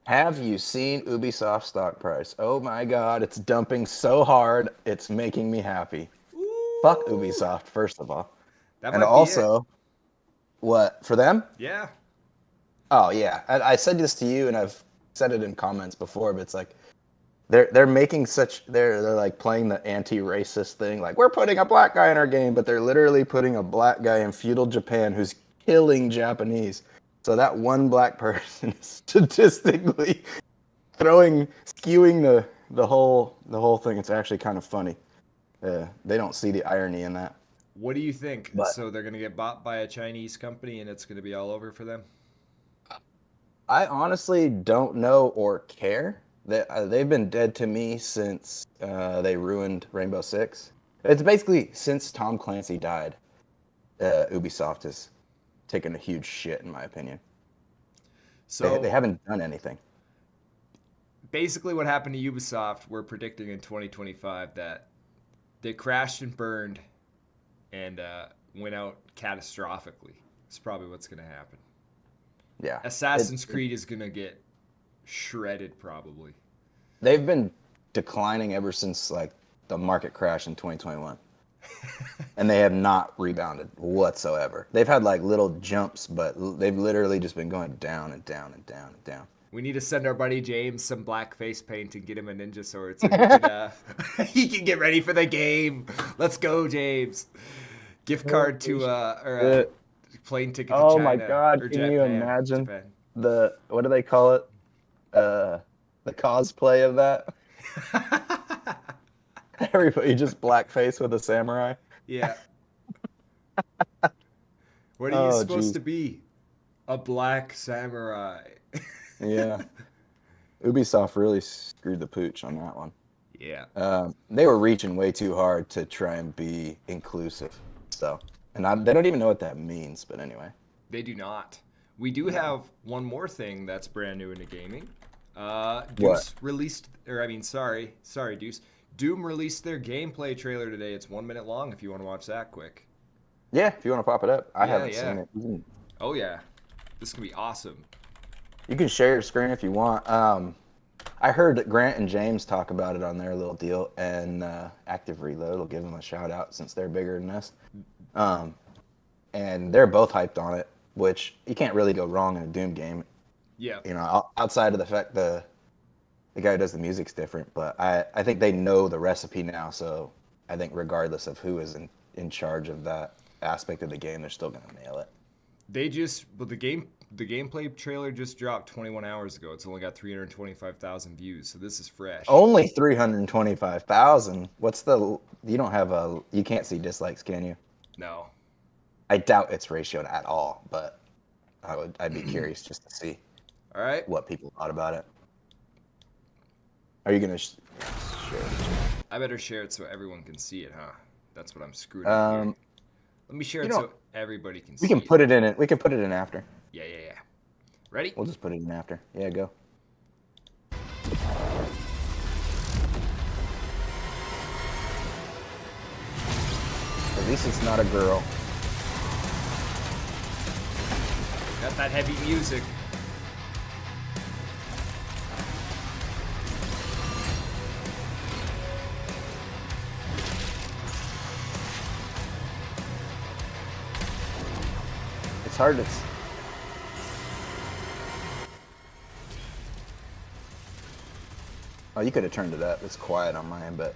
Have you seen Ubisoft stock price? Oh my god, it's dumping so hard, it's making me happy. Fuck Ooh, Ubisoft, first of all. that And might be it. also, what, for them? Yeah. Oh yeah. I said this to you and I've said it in comments before, but it's like they're making such they're like playing the anti-racist thing, like we're putting a black guy in our game, but they're literally putting a black guy in feudal Japan who's killing Japanese. So that one black person is statistically skewing the whole thing. It's actually kind of funny. They don't see the irony in that. What do you think? But So they're gonna get bought by a Chinese company, and it's gonna be all over for them? I honestly don't know or care. They've been dead to me since they ruined Rainbow Six. It's basically since Tom Clancy died. Ubisoft has taken a huge shit, in my opinion. They So haven't done anything. basically, what happened to Ubisoft, we're predicting in 2025 that they crashed and burned and went out catastrophically. It's probably what's gonna happen. Yeah, Assassin's Creed is gonna get shredded, probably. they've been declining ever since like the market crash in 2021, and they have not rebounded whatsoever. They've had like little jumps, but they've literally just been going down and down and down and down. We need to send our buddy James some black face paint and get him a ninja sword so he can he can get ready for the game. Let's go, James. Gift card to or a plane ticket to Oh my China God, or can you Japan. imagine Japan. the what do they call it? Uh, the cosplay of that. Everybody just blackface with a samurai. Yeah. What are you Oh supposed geez, to be? A black samurai. yeah. Ubisoft really screwed the pooch on that one. Yeah. They were reaching way too hard to try and be inclusive. So, they don't even know what that means. But anyway, They do not. We do no. have one more thing that's brand new into gaming. What? Duce released, or I mean, sorry, Duce. Doom released their gameplay trailer today. It's 1 minute long. If you want to watch that quick. Yeah, if you want to pop it up, I Yeah, haven't yeah. seen it. Oh yeah, this can be awesome. You can share your screen if you want. I heard Grant and James talk about it on their little deal, and Active Reload will give them a shout out since they're bigger than us. Um, and they're both hyped on it, which you can't really go wrong in a Doom game. Yeah, You know, outside of the fact the guy who does the music's different, but I think they know the recipe now. So I think regardless of who is in charge of that aspect of the game, they're still gonna nail it. they just but the gameplay trailer just dropped 21 hours ago. It's only got 325,000 views, so this is fresh. Only 325,000. What's the? You don't have a. You can't see dislikes, can you? No, I doubt it's ratioed at all, but I'd be curious just to see all right. what people thought about it. Are you gonna share it? I better share it so everyone can see it, huh? That's what I'm screwed up here. Um, Let me share you it know, so everybody can we can see it. put it in it. We can put it in after. Yeah, yeah, yeah. Ready? We'll just put it in after. Yeah, go. At least it's not a girl. Got that heavy music. It's hard to. Oh, you could have turned it up. It's quiet on mine, but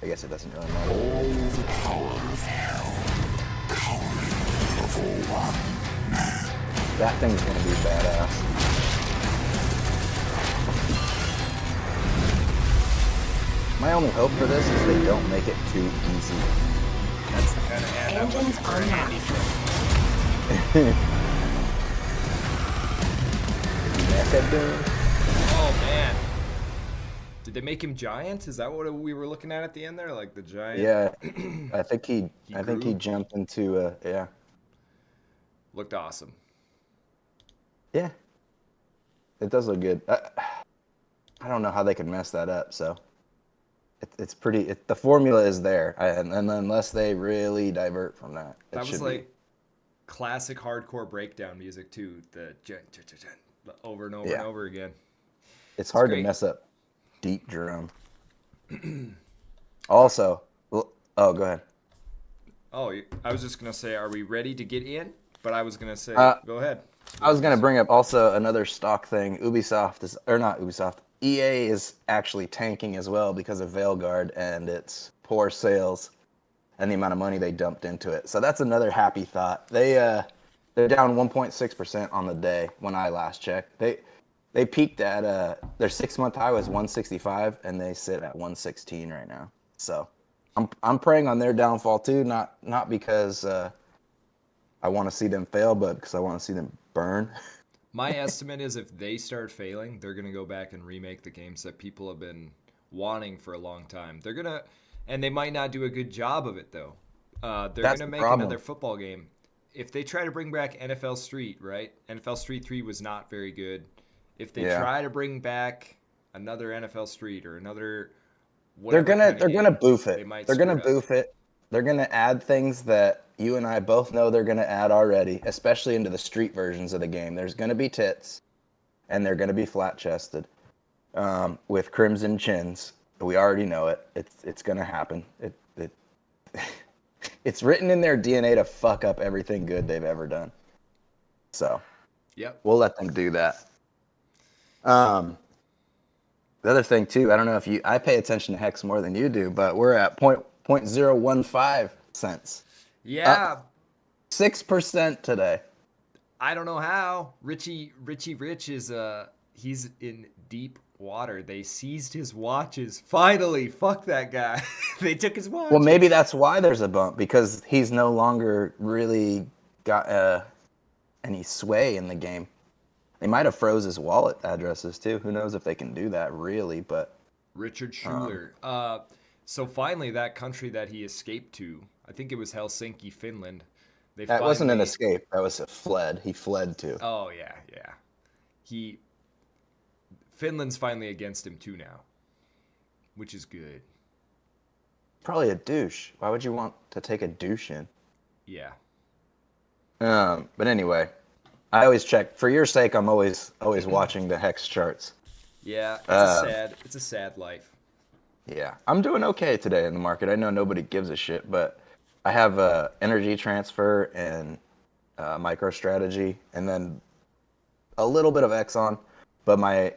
I guess it doesn't really matter. All the power of hell coming level one. That thing's gonna be badass. My only hope for this is they don't make it too easy. That's the kind of hand I'm looking Engines for on in now. Andy. Mecha Doom? Oh man. Did they make him giant? Is that what we were looking at the end there? Like the giant? Yeah, I think he. He I think he grew. jumped into yeah. Looked awesome. Yeah, it does look good. I don't know how they could mess that up. So it's pretty. The formula is there, and unless they really divert from that, it That was should be. like classic hardcore breakdown music too. The over and over and Yeah, over again. It's It's hard to great. mess up deep drum. Also, oh, go ahead. Oh, I was just gonna say, are we ready to get in? But I was gonna say, Uh, go ahead. I was gonna bring up also another stock thing. Ubisoft is, or not Ubisoft. EA is actually tanking as well because of Veilguard and its poor sales and the amount of money they dumped into it. So that's another happy thought. They're down 1.6% on the day when I last checked. They peaked at their 6-month high was 165 and they sit at 116 right now. So I'm praying on their downfall too, not because I want to see them fail, but because I want to see them burn. My estimate is if they start failing, they're gonna go back and remake the games that people have been wanting for a long time. They're gonna, and they might not do a good job of it though. They're That's gonna the make problem. another football game. If they try to bring back NFL Street, right? NFL Street 3 was not very good. If they Yeah. try to bring back another NFL Street or another They're whatever gonna kind of they're gonna game, boof they it. might They're screw gonna it up. boof it. They're gonna add things that you and I both know they're gonna add already, especially into the street versions of the game. There's gonna be tits, and they're gonna be flat chested, with crimson chins. We already know it. It's gonna happen. It it's written in their DNA to fuck up everything good they've ever done. So Yep. we'll let them do that. The other thing too, I don't know if I pay attention to Hex more than you do, but we're at point 0.015 cents, up Yeah, 6% today. I don't know how. Richie Rich is he's in deep water. They seized his watches. Finally, fuck that guy. They took his Well, maybe watches. that's why there's a bump because he's no longer really got any sway in the game. They might have froze his wallet addresses too. Who knows if they can do that really? But Richard Schuler. So finally, that country that he escaped to, I think it was Helsinki, Finland. They that wasn't an finally. escape. That was a fled. He fled to. Oh yeah, yeah. He Finland's finally against him too now, which is good. Probably a douche. Why would you want to take a douche in? Yeah. But anyway, I always check for your sake. I'm always watching the hex charts. Yeah, it's a sad life. Yeah, I'm doing okay today in the market. I know nobody gives a shit, but I have energy transfer and MicroStrategy, and then a little bit of Exxon. But my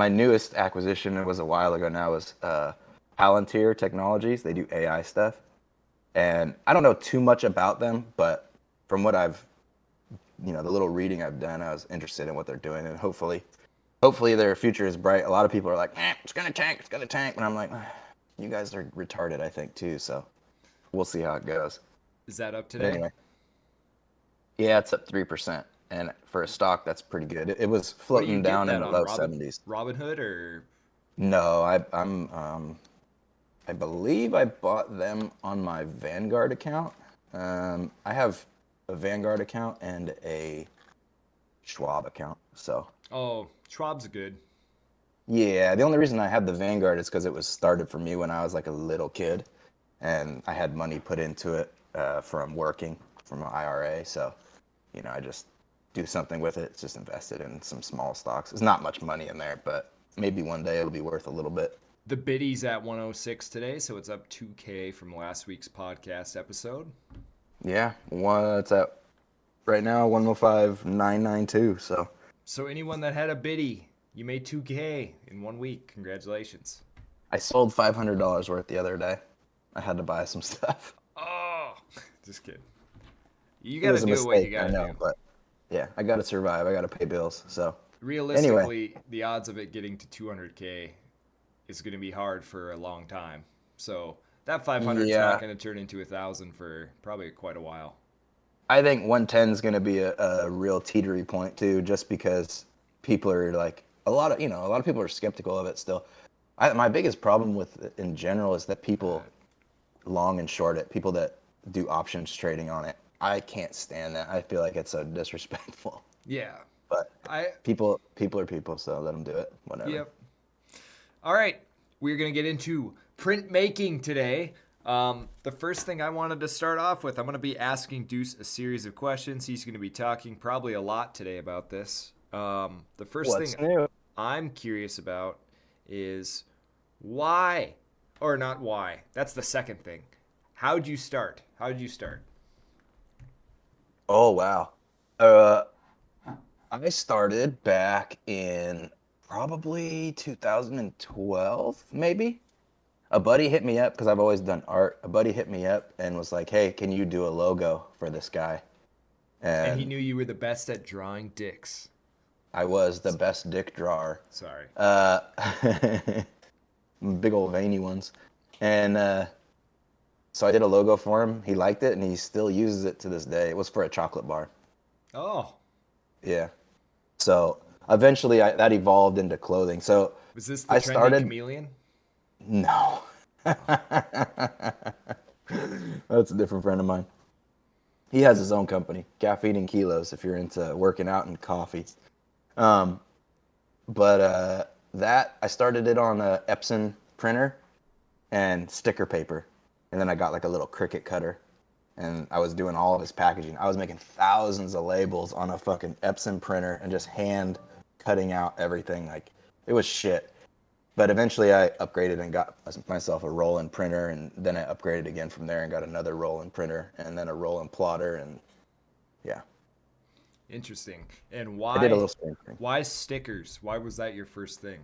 newest acquisition, it was a while ago now, was Palantir Technologies. They do AI stuff, and I don't know too much about them, but from what I've, the little reading I've done, I was interested in what they're doing, and hopefully their future is bright. A lot of people are like, it's gonna tank, and I'm like, you guys are retarded, I think too. So we'll see how it goes. Is that up But today? anyway, yeah, it's up 3%, and for a stock, that's pretty good. It was What do you floating get down in that the on low 70s. Robinhood or No, I believe I bought them on my Vanguard account. I have a Vanguard account and a Schwab account. So oh, Schwab's good. yeah, the only reason I had the Vanguard is because it was started for me when I was like a little kid, and I had money put into it from working from an IRA. So, I just do something with it. It's just invested in some small stocks. There's not much money in there, but maybe one day it'll be worth a little bit. The biddy's at 106 today, so it's up 2K from last week's podcast episode. Yeah, it's at right now 105,992. So anyone that had a biddy, you made 2K in 1 week. Congratulations. I sold $500 worth the other day. I had to buy some stuff. Oh, just kidding. You It got to was a do what you mistake, got I to know, do. but yeah, I got to survive. I got to pay bills. So anyway, Realistically, the odds of it getting to 200K is going to be hard for a long time. So that 500 is not yeah, going to turn into 1,000 for probably quite a while. I think 110 is going to be a real teetery point too, just because people are like a lot of people are skeptical of it still. My biggest problem with it in general is that people long and short it, people that do options trading on it. I can't stand that. I feel like it's so disrespectful. Yeah. But I people are people, so let them do it. Whatever. Yep. All right. We're going to get into printmaking today. The first thing I wanted to start off with, I'm going to be asking Duce a series of questions. He's going to be talking probably a lot today about this. The first What's thing new? I'm curious about is why, or not why. That's the second thing. How'd you start? How did you start? Oh wow. Uh, I started back in probably 2012, maybe. A buddy hit me up because I've always done art. A buddy hit me up and was like, "Hey, can you do a logo for this guy?" And he And knew you were the best at drawing dicks. I was the best dick drawer. Sorry. Uh, big old veiny ones. And so I did a logo for him. He liked it, and he still uses it to this day. It was for a chocolate bar. Oh, Yeah. So eventually, that evolved into clothing. So was this the I trendy started. chameleon? No, that's a different friend of mine. He has his own company, Caffeine and Kilos. If you're into working out and coffee, um, but that I started it on a Epson printer and sticker paper, and then I got like a little Cricut cutter, and I was doing all of his packaging. I was making thousands of labels on a fucking Epson printer and just hand cutting out everything. Like it was shit. But eventually I upgraded and got myself a roll-in printer, and then I upgraded again from there and got another roll-in printer and then a roll-in plotter, and yeah, Interesting. And I did a why little screen printing why stickers? Why was that your first thing?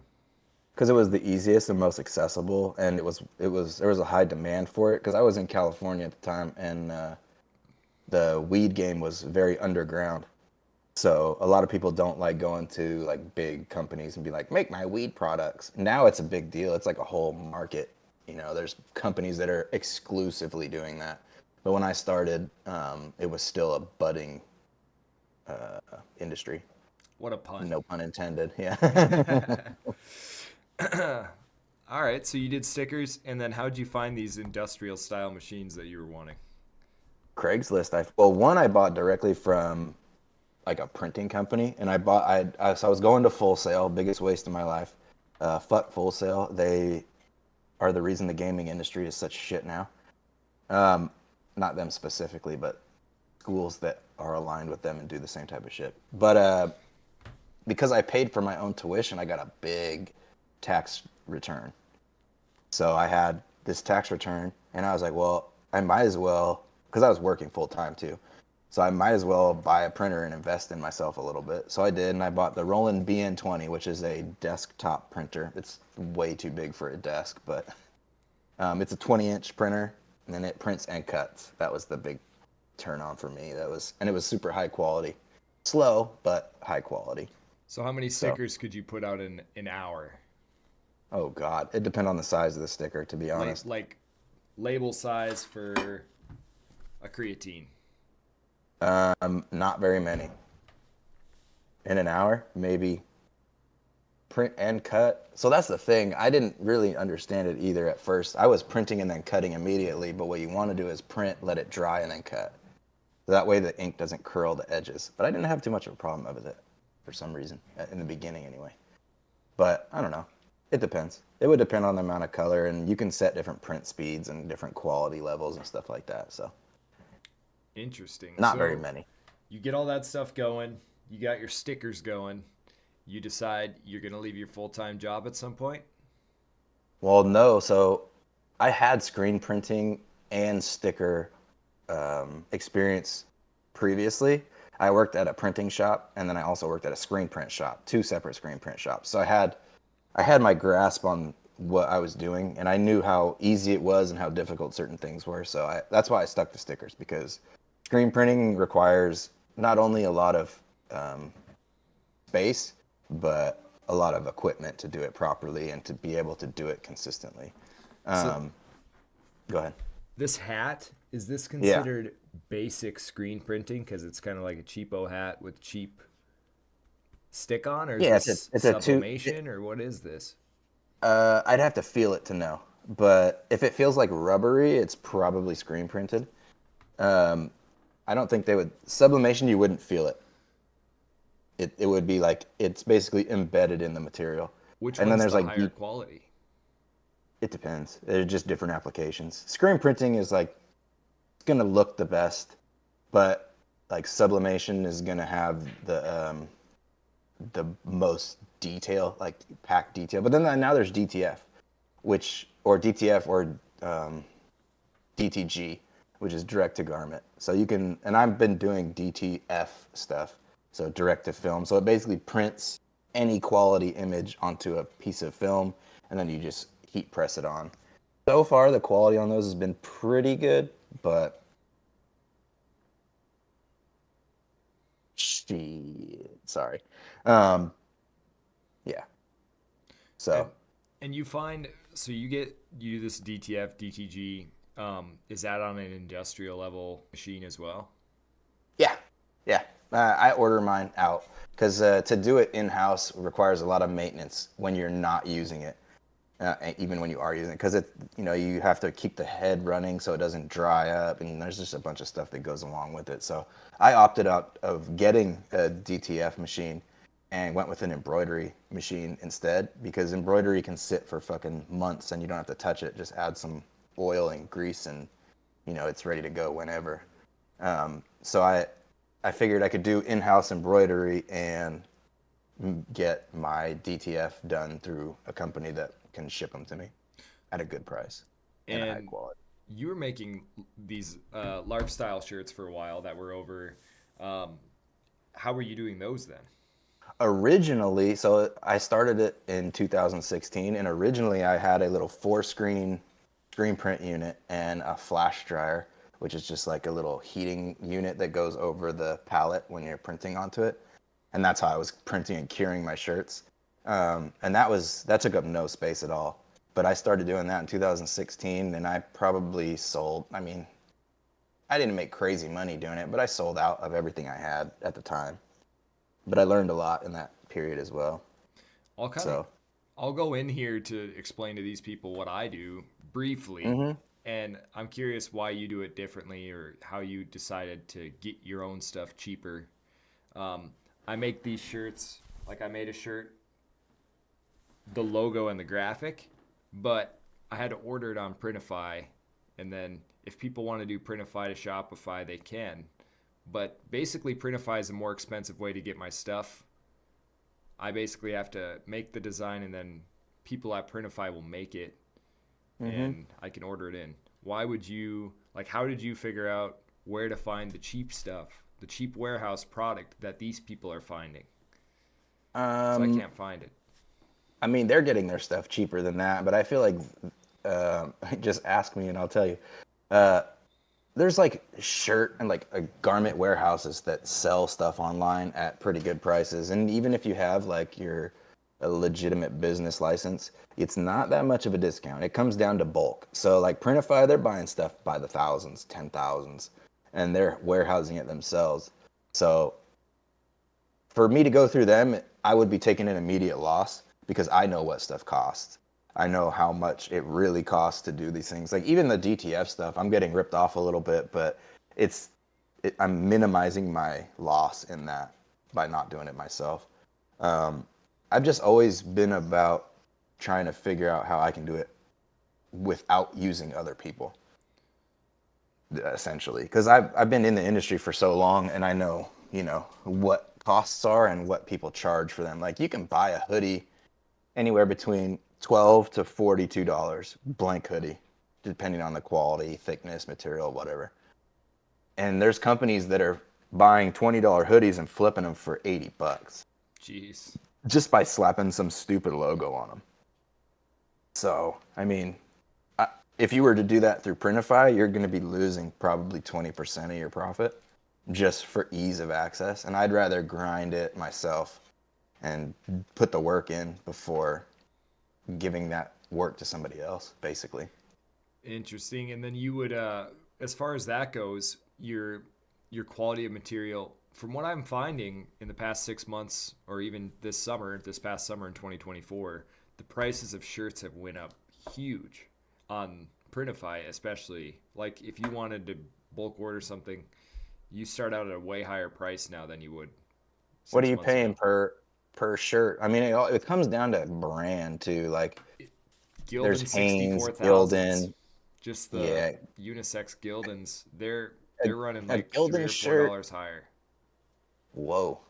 because it was the easiest and most accessible, and it was there was a high demand for it because I was in California at the time, and the weed game was very underground. So a lot of people don't like going to like big companies and be like, make my weed products. Now it's a big deal. It's like a whole market. There's companies that are exclusively doing that. But when I started, it was still a budding industry. What a pun. No pun intended. Yeah. All right, so you did stickers, and then how'd you find these industrial style machines that you were wanting? Craigslist. Well, one I bought directly from like a printing company, and so I was going to Full Sail, biggest waste of my life. Fuck Full Sail. They are the reason the gaming industry is such shit now. Not them specifically, but schools that are aligned with them and do the same type of shit. But because I paid for my own tuition, I got a big tax return. So I had this tax return, and I was like, well, I might as well, because I was working full time too. So I might as well buy a printer and invest in myself a little bit. So I did, and I bought the Roland BN20, which is a desktop printer. It's way too big for a desk, but it's a 20-inch printer, and then it prints and cuts. That was the big turn on for me. And it was super high quality, slow but high quality. So how many So, stickers could you put out in an hour? oh God, it depends on the size of the sticker, to be honest. Like label size for a creatine. Not very many. In an hour, maybe print and cut. So that's the thing. I didn't really understand it either at first. I was printing and then cutting immediately, but what you want to do is print, let it dry, and then cut. So that way the ink doesn't curl the edges. But I didn't have too much of a problem with it for some reason, in the beginning anyway. But I don't know. It depends. It would depend on the amount of color, and you can set different print speeds and different quality levels and stuff like that. So Interesting. not very So many. you get all that stuff going, you got your stickers going, you decide you're going to leave your full-time job at some point. Well, no. So I had screen printing and sticker experience previously. I worked at a printing shop, and then I also worked at a screen print shop, two separate screen print shops. So I had my grasp on what I was doing, and I knew how easy it was and how difficult certain things were. So that's why I stuck to stickers, because screen printing requires not only a lot of space, but a lot of equipment to do it properly and to be able to do it consistently. So Um, Go ahead. this hat, is this Yeah. considered basic screen printing because it's kind of like a cheapo hat with cheap stick on, or is Yeah, this it's a two. sublimation, or what is this? I'd have to feel it to know, but if it feels like rubbery, it's probably screen printed. Um, I don't think they would sublimation. You wouldn't feel it. It would be like it's basically embedded in the material. Which And then one's there's the like higher quality? it depends. They're just different applications. Screen printing is like it's gonna look the best, but like sublimation is gonna have the most detail, like pack detail. But then now there's DTF, or DTF or DTG, which is direct to garment. So you can, and I've been doing DTF stuff, so direct to film. So it basically prints any quality image onto a piece of film, and then you just heat press it on. So far, the quality on those has been pretty good, but shit, sorry. Um, yeah. And So and you find so you do this DTF DTG. Is that on an industrial level machine as well? yeah, yeah. I order mine out because to do it in house requires a lot of maintenance when you're not using it. Even when you are using it, because you have to keep the head running so it doesn't dry up, and there's just a bunch of stuff that goes along with it. So I opted out of getting a DTF machine and went with an embroidery machine instead, because embroidery can sit for fucking months and you don't have to touch it. Just add some oil and grease and it's ready to go whenever. So I figured I could do in-house embroidery and get my DTF done through a company that can ship them to me at a good price and a high And quality. you were making these large style shirts for a while that were over. Um, how were you doing those then? Originally, so I started it in 2016, and originally I had a little 4 screen print unit and a flash dryer, which is just like a little heating unit that goes over the pallet when you're printing onto it. And that's how I was printing and curing my shirts. And that took up no space at all. But I started doing that in 2016, and I probably sold. I mean, I didn't make crazy money doing it, but I sold out of everything I had at the time. But I learned a lot in that period as well. I'll kind of So, I'll go in here to explain to these people what I do briefly, hmm and I'm curious why you do it differently or how you decided to get your own stuff cheaper. Um, I make these shirts, like I made a shirt, the logo and the graphic, but I had to order it on Printify, and then if people want to do Printify to Shopify, they can. But basically, Printify is a more expensive way to get my stuff. I basically have to make the design, and then people at Printify will make it, hmm and I can order it in. Why would you like? How did you figure out where to find the cheap stuff, the cheap warehouse product that these people are finding? So I um, can't find it. I mean, they're getting their stuff cheaper than that, but I feel like just ask me and I'll tell you. Uh, there's like shirt and like a garment warehouses that sell stuff online at pretty good prices, and even if you have like your a legitimate business license, it's not that much of a discount. It comes down to bulk. So like Printify, they're buying stuff by the thousands, 10,000s, and they're warehousing it themselves. So for me to go through them, I would be taking an immediate loss because I know what stuff costs. I know how much it really costs to do these things. Like even the DTF stuff, I'm getting ripped off a little bit, but it's I'm minimizing my loss in that by not doing it myself. Um, I've just always been about trying to figure out how I can do it without using other people, essentially, because I've been in the industry for so long, and I know what costs are and what people charge for them. Like you can buy a hoodie anywhere between $12 to $42 blank hoodie, depending on the quality, thickness, material, whatever. And there's companies that are buying $20 hoodies and flipping them for $80 Jeez. just by slapping some stupid logo on them. So, I mean, if you were to do that through Printify, you're going to be losing probably 20% of your profit just for ease of access. And I'd rather grind it myself and put the work in before giving that work to somebody else, basically. Interesting. And then you would, as far as that goes, your quality of material, from what I'm finding in the past 6 months, or even this past summer in 2024, the prices of shirts have went up huge on Printify, especially. Like if you wanted to bulk order something, you start out at a way higher price now than you would What are six you months paying ago. per shirt? I mean, it comes down to brand too. Like there's Gildan Hanes, 64,000s, Gildan, just the yeah, unisex Gildans, a, they're running a like three Gildan or four shirt. dollars higher. Whoa.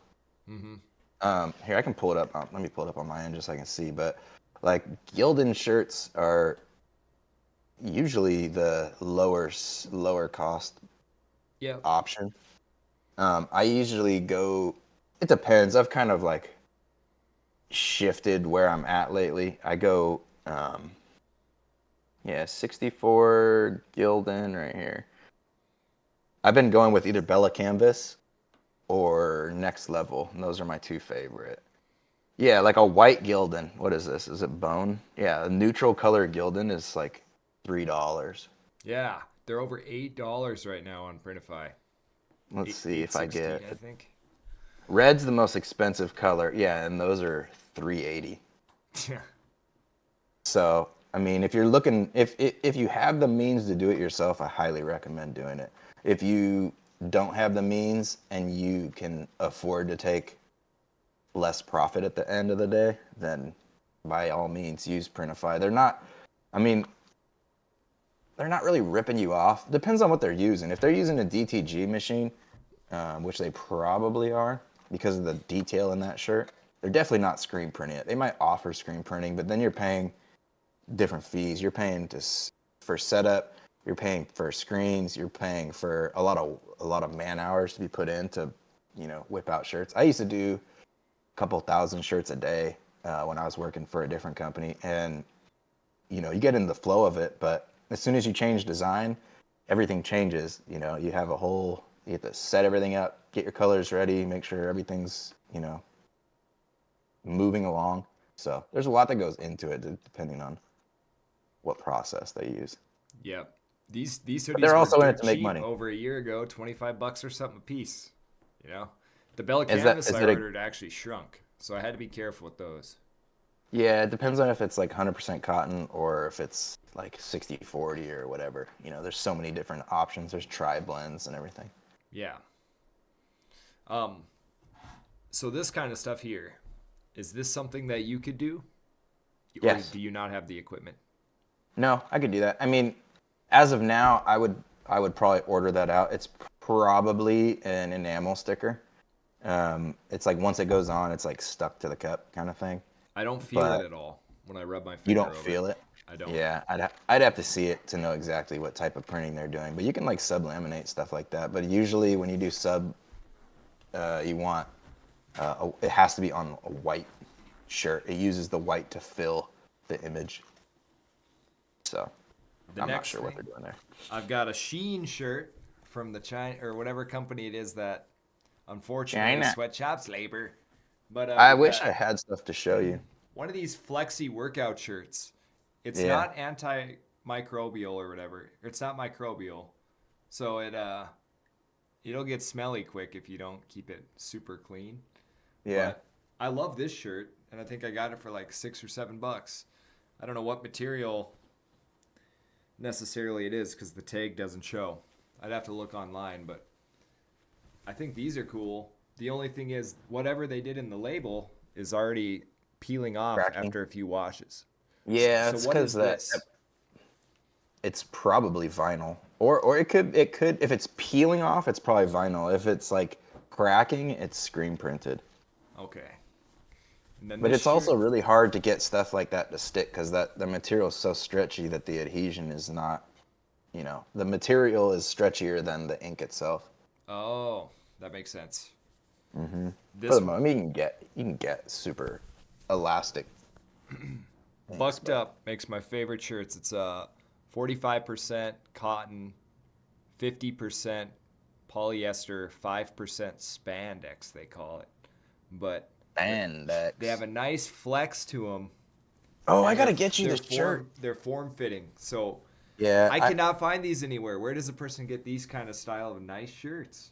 Mm-hmm. Here, I can pull it up. Let me pull it up on my end just so I can see. But like Gildan shirts are usually the lower cost Yep. option. I usually go. It depends. I've kind of like shifted where I'm at lately. I go, yeah, 64 Gildan right here. I've been going with either Bella Canvas or Next Level, and those are my two favorite. Yeah, like a white Gildan. What is this? Is it bone? Yeah, a neutral color Gildan is like $3. Yeah, they're over $8 right now on Printify. Let's see if I 8.16, get I think. red's the most expensive color. Yeah, and those are 380. Yeah. So, I mean, if you're looking, if you have the means to do it yourself, I highly recommend doing it. If you don't have the means and you can afford to take less profit at the end of the day, then by all means use Printify. I mean, they're not really ripping you off. Depends on what they're using. If they're using a DTG machine, which they probably are because of the detail in that shirt, they're definitely not screen printing it. They might offer screen printing, but then you're paying different fees. You're paying for setup. You're paying for screens. You're paying for a lot of man hours to be put in to, whip out shirts. I used to do a couple thousand shirts a day when I was working for a different company, and you get in the flow of it. But as soon as you change design, everything changes. You have to set everything up, get your colors ready, make sure everything's moving along. So there's a lot that goes into it depending on what process they use. Yep. These But hoodies they're were also in it dirt to make cheap money. over a year ago, $25 or something a piece. The Bella Is that Canvas is I it a ordered actually shrunk, so I had to be careful with those. Yeah, it depends on if it's like 100% cotton or if it's like 60/40 or whatever. There's so many different options. There's tri blends and everything. Yeah. Um. So this kind of stuff here, is this something that you could do, or Yes. do you not have the equipment? No, I could do that. I mean, as of now, I would probably order that out. It's probably an enamel sticker. It's like once it goes on, it's like stuck to the cup kind of thing. I don't feel it But at all when I rub my you finger don't over it. feel it. I don't. Yeah, I'd have to see it to know exactly what type of printing they're doing. But you can like sublaminate stuff like that. But usually when you do sub, you want it has to be on a white shirt. It uses the white to fill the image. So The I'm not next sure what thing, they're doing there. I've got a Sheen shirt from the China or whatever company it is that unfortunately China. sweatshops labor. But I we've wish got I had stuff to show you. one of these flexi workout shirts. It's Yeah. not antimicrobial or whatever. It's not microbial. So it'll get smelly quick if you don't keep it super clean. Yeah. But I love this shirt and I think I got it for like $6 or $7. I don't know what material necessarily it is because the tag doesn't show. I'd have to look online, but I think these are cool. The only thing is, whatever they did in the label is already peeling off Cracking. after a few washes. Yeah, So it's what because is this? it's probably vinyl, or it could if it's peeling off, it's probably vinyl. If it's like cracking, it's screen printed. Okay. And then But this it's also shirt, really hard to get stuff like that to stick because the material is so stretchy that the adhesion is not. The material is stretchier than the ink itself. oh, that makes sense. For This the moment, you can get super elastic inks, Bucked but Up makes my favorite shirts. It's 45% cotton, 50% polyester, 5% spandex, they call it. But they have spandex. a nice flex to them, Oh, I and gotta get you this shirt. they're form fitting. So Yeah, I cannot find these anywhere. Where does a person get these kind of style of nice shirts?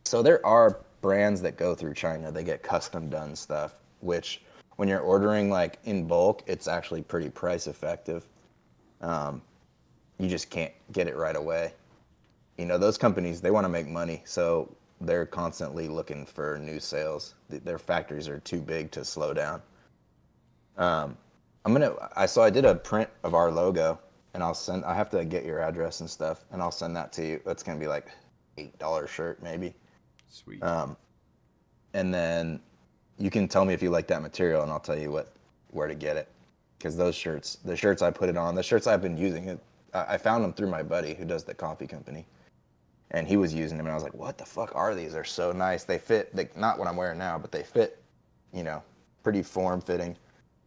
so there are brands that go through China. They get custom done stuff, which when you're ordering like in bulk, it's actually pretty price effective. Um, you just can't get it right away. Those companies, they want to make money, so they're constantly looking for new sales. Their factories are too big to slow down. Um, I did a print of our logo, and I have to get your address and stuff, and I'll send that to you. That's gonna be like $8 shirt maybe. Sweet. Um, and then you can tell me if you like that material, and I'll tell you where to get it. Because those shirts, the shirts I put it on, the shirts I've been using, I found them through my buddy who does the coffee company, and he was using them, and I was like, what the fuck are these? They're so nice. They fit, not what I'm wearing now, but they fit, pretty form fitting,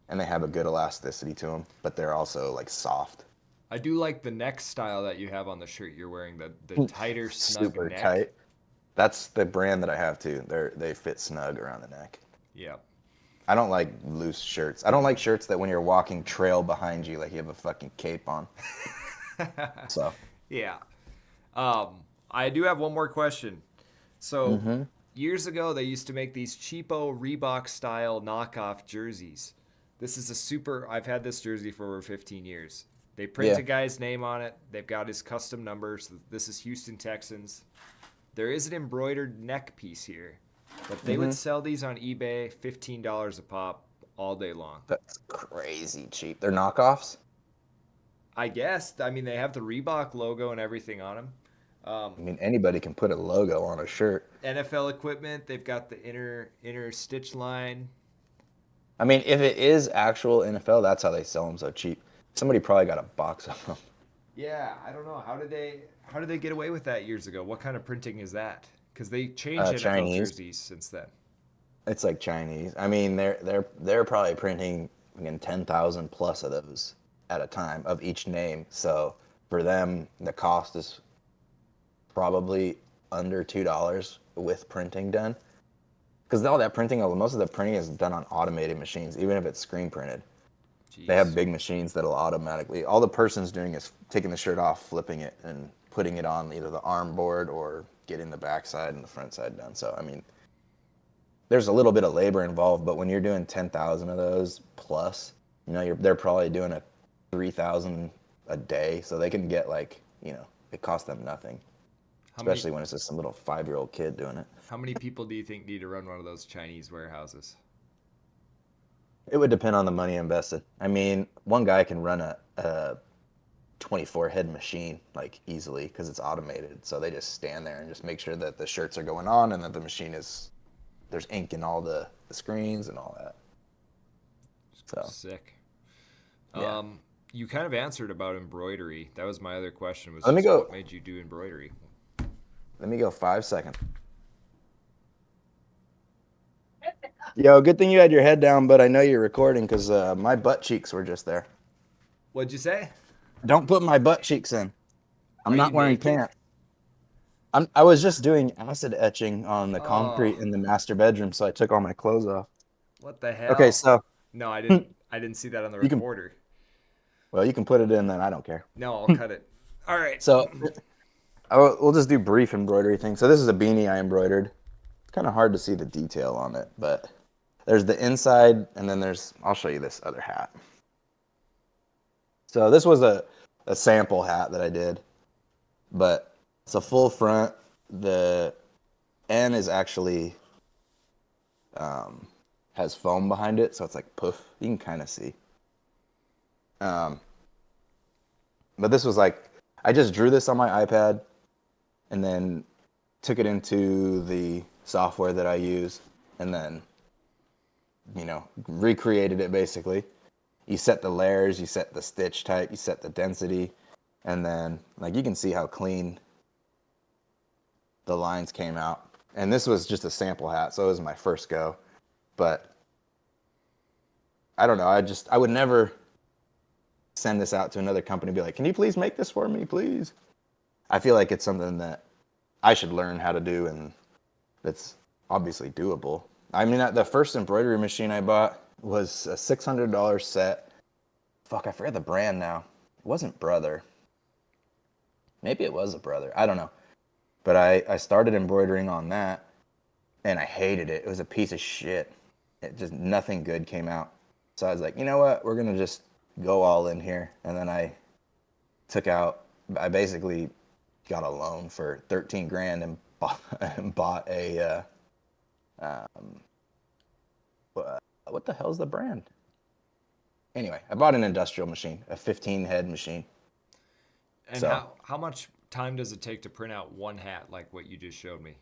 and they have a good elasticity to them, but they're also like soft. I do like the neck style that you have on the shirt you're wearing, the tighter, snug Super neck. tight. That's the brand that I have too. They fit snug around the neck. Yeah. I don't like loose shirts. I don't like shirts that when you're walking trail behind you like you have a fucking cape on. So. Yeah. I do have one more question. So years ago, they used to make these cheapo Reebok style knockoff jerseys. This is I've had this jersey for over 15 years. They print a guy's name on it. They've got his custom numbers. This is Houston Texans. There is an embroidered neck piece here, but they would sell these on eBay, $15 a pop, all day long. That's crazy cheap. They're knockoffs? I guess. I mean, they have the Reebok logo and everything on them. I mean, anybody can put a logo on a shirt. NFL equipment. They've got the inner stitch line. I mean, if it is actual NFL, that's how they sell them so cheap. Somebody probably got a box of them. Yeah, I don't know. How did they get away with that years ago? What kind of printing is that? Because they changed NFL Chinese. jerseys since then. It's like Chinese. I mean, they're probably printing 10,000 plus of those at a time of each name. So for them, the cost is probably under $2 with printing done. Because all that printing, most of the printing is done on automated machines, even if it's screen printed. Jeez. They have big machines that'll automatically. All the person's doing is taking the shirt off, flipping it, and putting it on either the arm board or getting the back side and the front side done. So I mean, there's a little bit of labor involved, but when you're doing 10,000 of those plus, they're probably doing a 3,000 a day, so they can get it costs them nothing. Especially when it's just some little 5-year-old kid doing it. How many people do you think need to run one of those Chinese warehouses? It would depend on the money invested. I mean, one guy can run a 24-head machine easily because it's automated. So they just stand there and just make sure that the shirts are going on and that the machine there's ink in all the screens and all that. So sick. Yeah. You kind of answered about embroidery. That was my other question. What made you do embroidery? Let me go 5 seconds. Yo, good thing you had your head down, but I know you're recording because my butt cheeks were just there. What'd you say? Don't put my butt cheeks in. I'm Are not you wearing naked? pants. I was just doing acid etching on the concrete in the master bedroom, so I took all my clothes off. What the hell? Okay, so No, I didn't see that on the recorder. You can put it in then. I don't care. No, I'll cut it. All right. So we'll just do brief embroidery thing. So this is a beanie I embroidered. It's kind of hard to see the detail on it, but there's the inside, and then I'll show you this other hat. So this was a sample hat that I did, but it's a full front. The N is actually has foam behind it, so it's like poof. You can kind of see. But this was I just drew this on my iPad and then took it into the software that I use and then, recreated it basically. You set the layers, you set the stitch type, you set the density, and then you can see how clean the lines came out. And this was just a sample hat, so it was my first go. But I don't know, I would never send this out to another company and be like, can you please make this for me, please? I feel like it's something that I should learn how to do, and that's obviously doable. I mean, the first embroidery machine I bought was a $600 set. Fuck, I forget the brand now. It wasn't Brother. Maybe it was a Brother. I don't know. But I started embroidering on that, and I hated it. It was a piece of shit. Nothing good came out. So I was like, you know what? We're going to just go all in here. And then I basically got a loan for 13 grand and bought a, what the hell's the brand? Anyway, I bought an industrial machine, a 15-head machine. And how much time does it take to print out one hat like what you just showed me?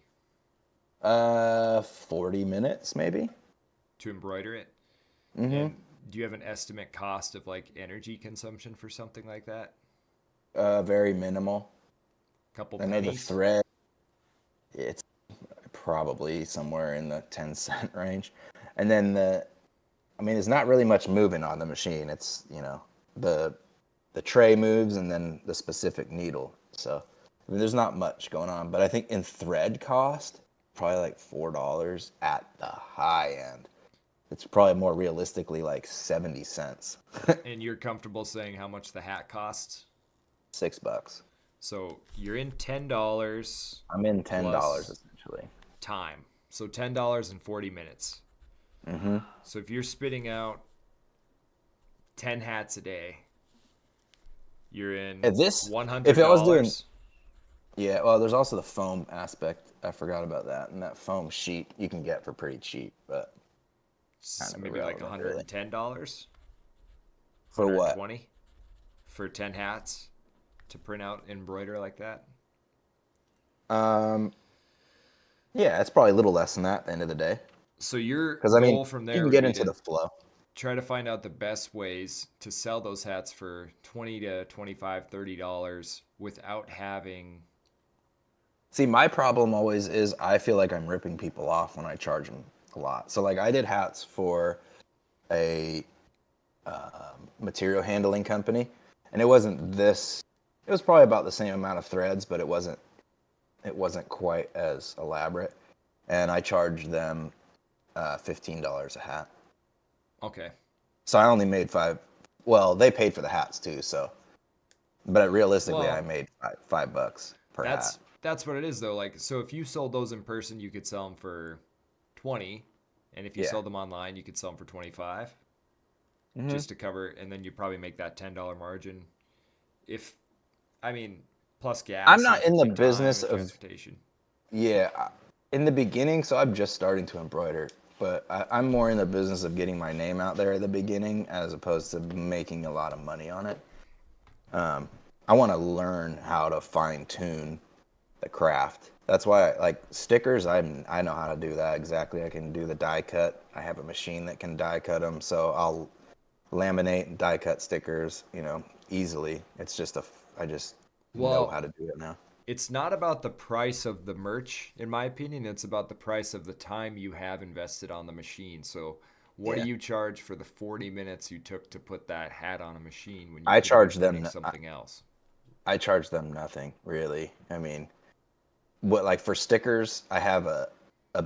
40 minutes maybe. to embroider it. Mm-hmm. And do you have an estimate cost of like energy consumption for something like that? Very minimal. Couple I know the pennies. thread, it's probably somewhere in the 10-cent range. And then I mean, it's not really much moving on the machine. It's, the tray moves and then the specific needle. So, I mean, there's not much going on. But I think in thread cost, probably like $4 at the high end. It's probably more realistically like 70 cents. And you're comfortable saying how much the hat costs? $6. So you're in $10 I'm in $10 plus essentially. time. So $10 and 40 minutes. Mm-hmm. So if you're spitting out 10 hats a day, you're in If I was doing, $100. yeah, well, there's also the foam aspect. I forgot about that. And that foam sheet you can get for pretty cheap, but kind of Maybe like irrelevant, really. $110, For what? 120 for 10 hats to print out and embroider like that. Um, yeah, it's probably a little less than that at the end of the day. So your Because, I mean, goal from you there can would get be into to the flow. try to find out the best ways to sell those hats for 20 to 25, $30 without having. See, my problem always is I feel like I'm ripping people off when I charge them a lot. So, like, I did hats for a material handling company, and it wasn't this. It was probably about the same amount of threads, but it wasn't quite as elaborate. And I charged them $15 a hat. Okay. So I only made five. Well, they paid for the hats too. So, but realistically, I Well, made $5 per hat. that's what it is though. Like, so if you sold those in person, you could sell them for 20, and if you Yeah. sold them online, you could sell them for 25, Mm-hmm. just to cover, and then you probably make that $10 margin. If, I mean, plus I'm gas not in the and time business and of transportation. in the beginning. So I'm just starting to embroider, but I'm more in the business of getting my name out there at the beginning, as opposed to making a lot of money on it. I want to learn how to fine tune the craft. That's why, like stickers, I know how to do that exactly. I can do the die cut. I have a machine that can die cut them, so I'll laminate and die cut stickers, easily. It's just I just know how Well, to do it now. it's not about the price of the merch, in my opinion. It's about the price of the time you have invested on the machine. So, what do Yeah, you charge for the 40 minutes you took to put that hat on a machine when you I could have been charge printing them. something else? I charge them nothing really. I mean, what like for stickers, I have a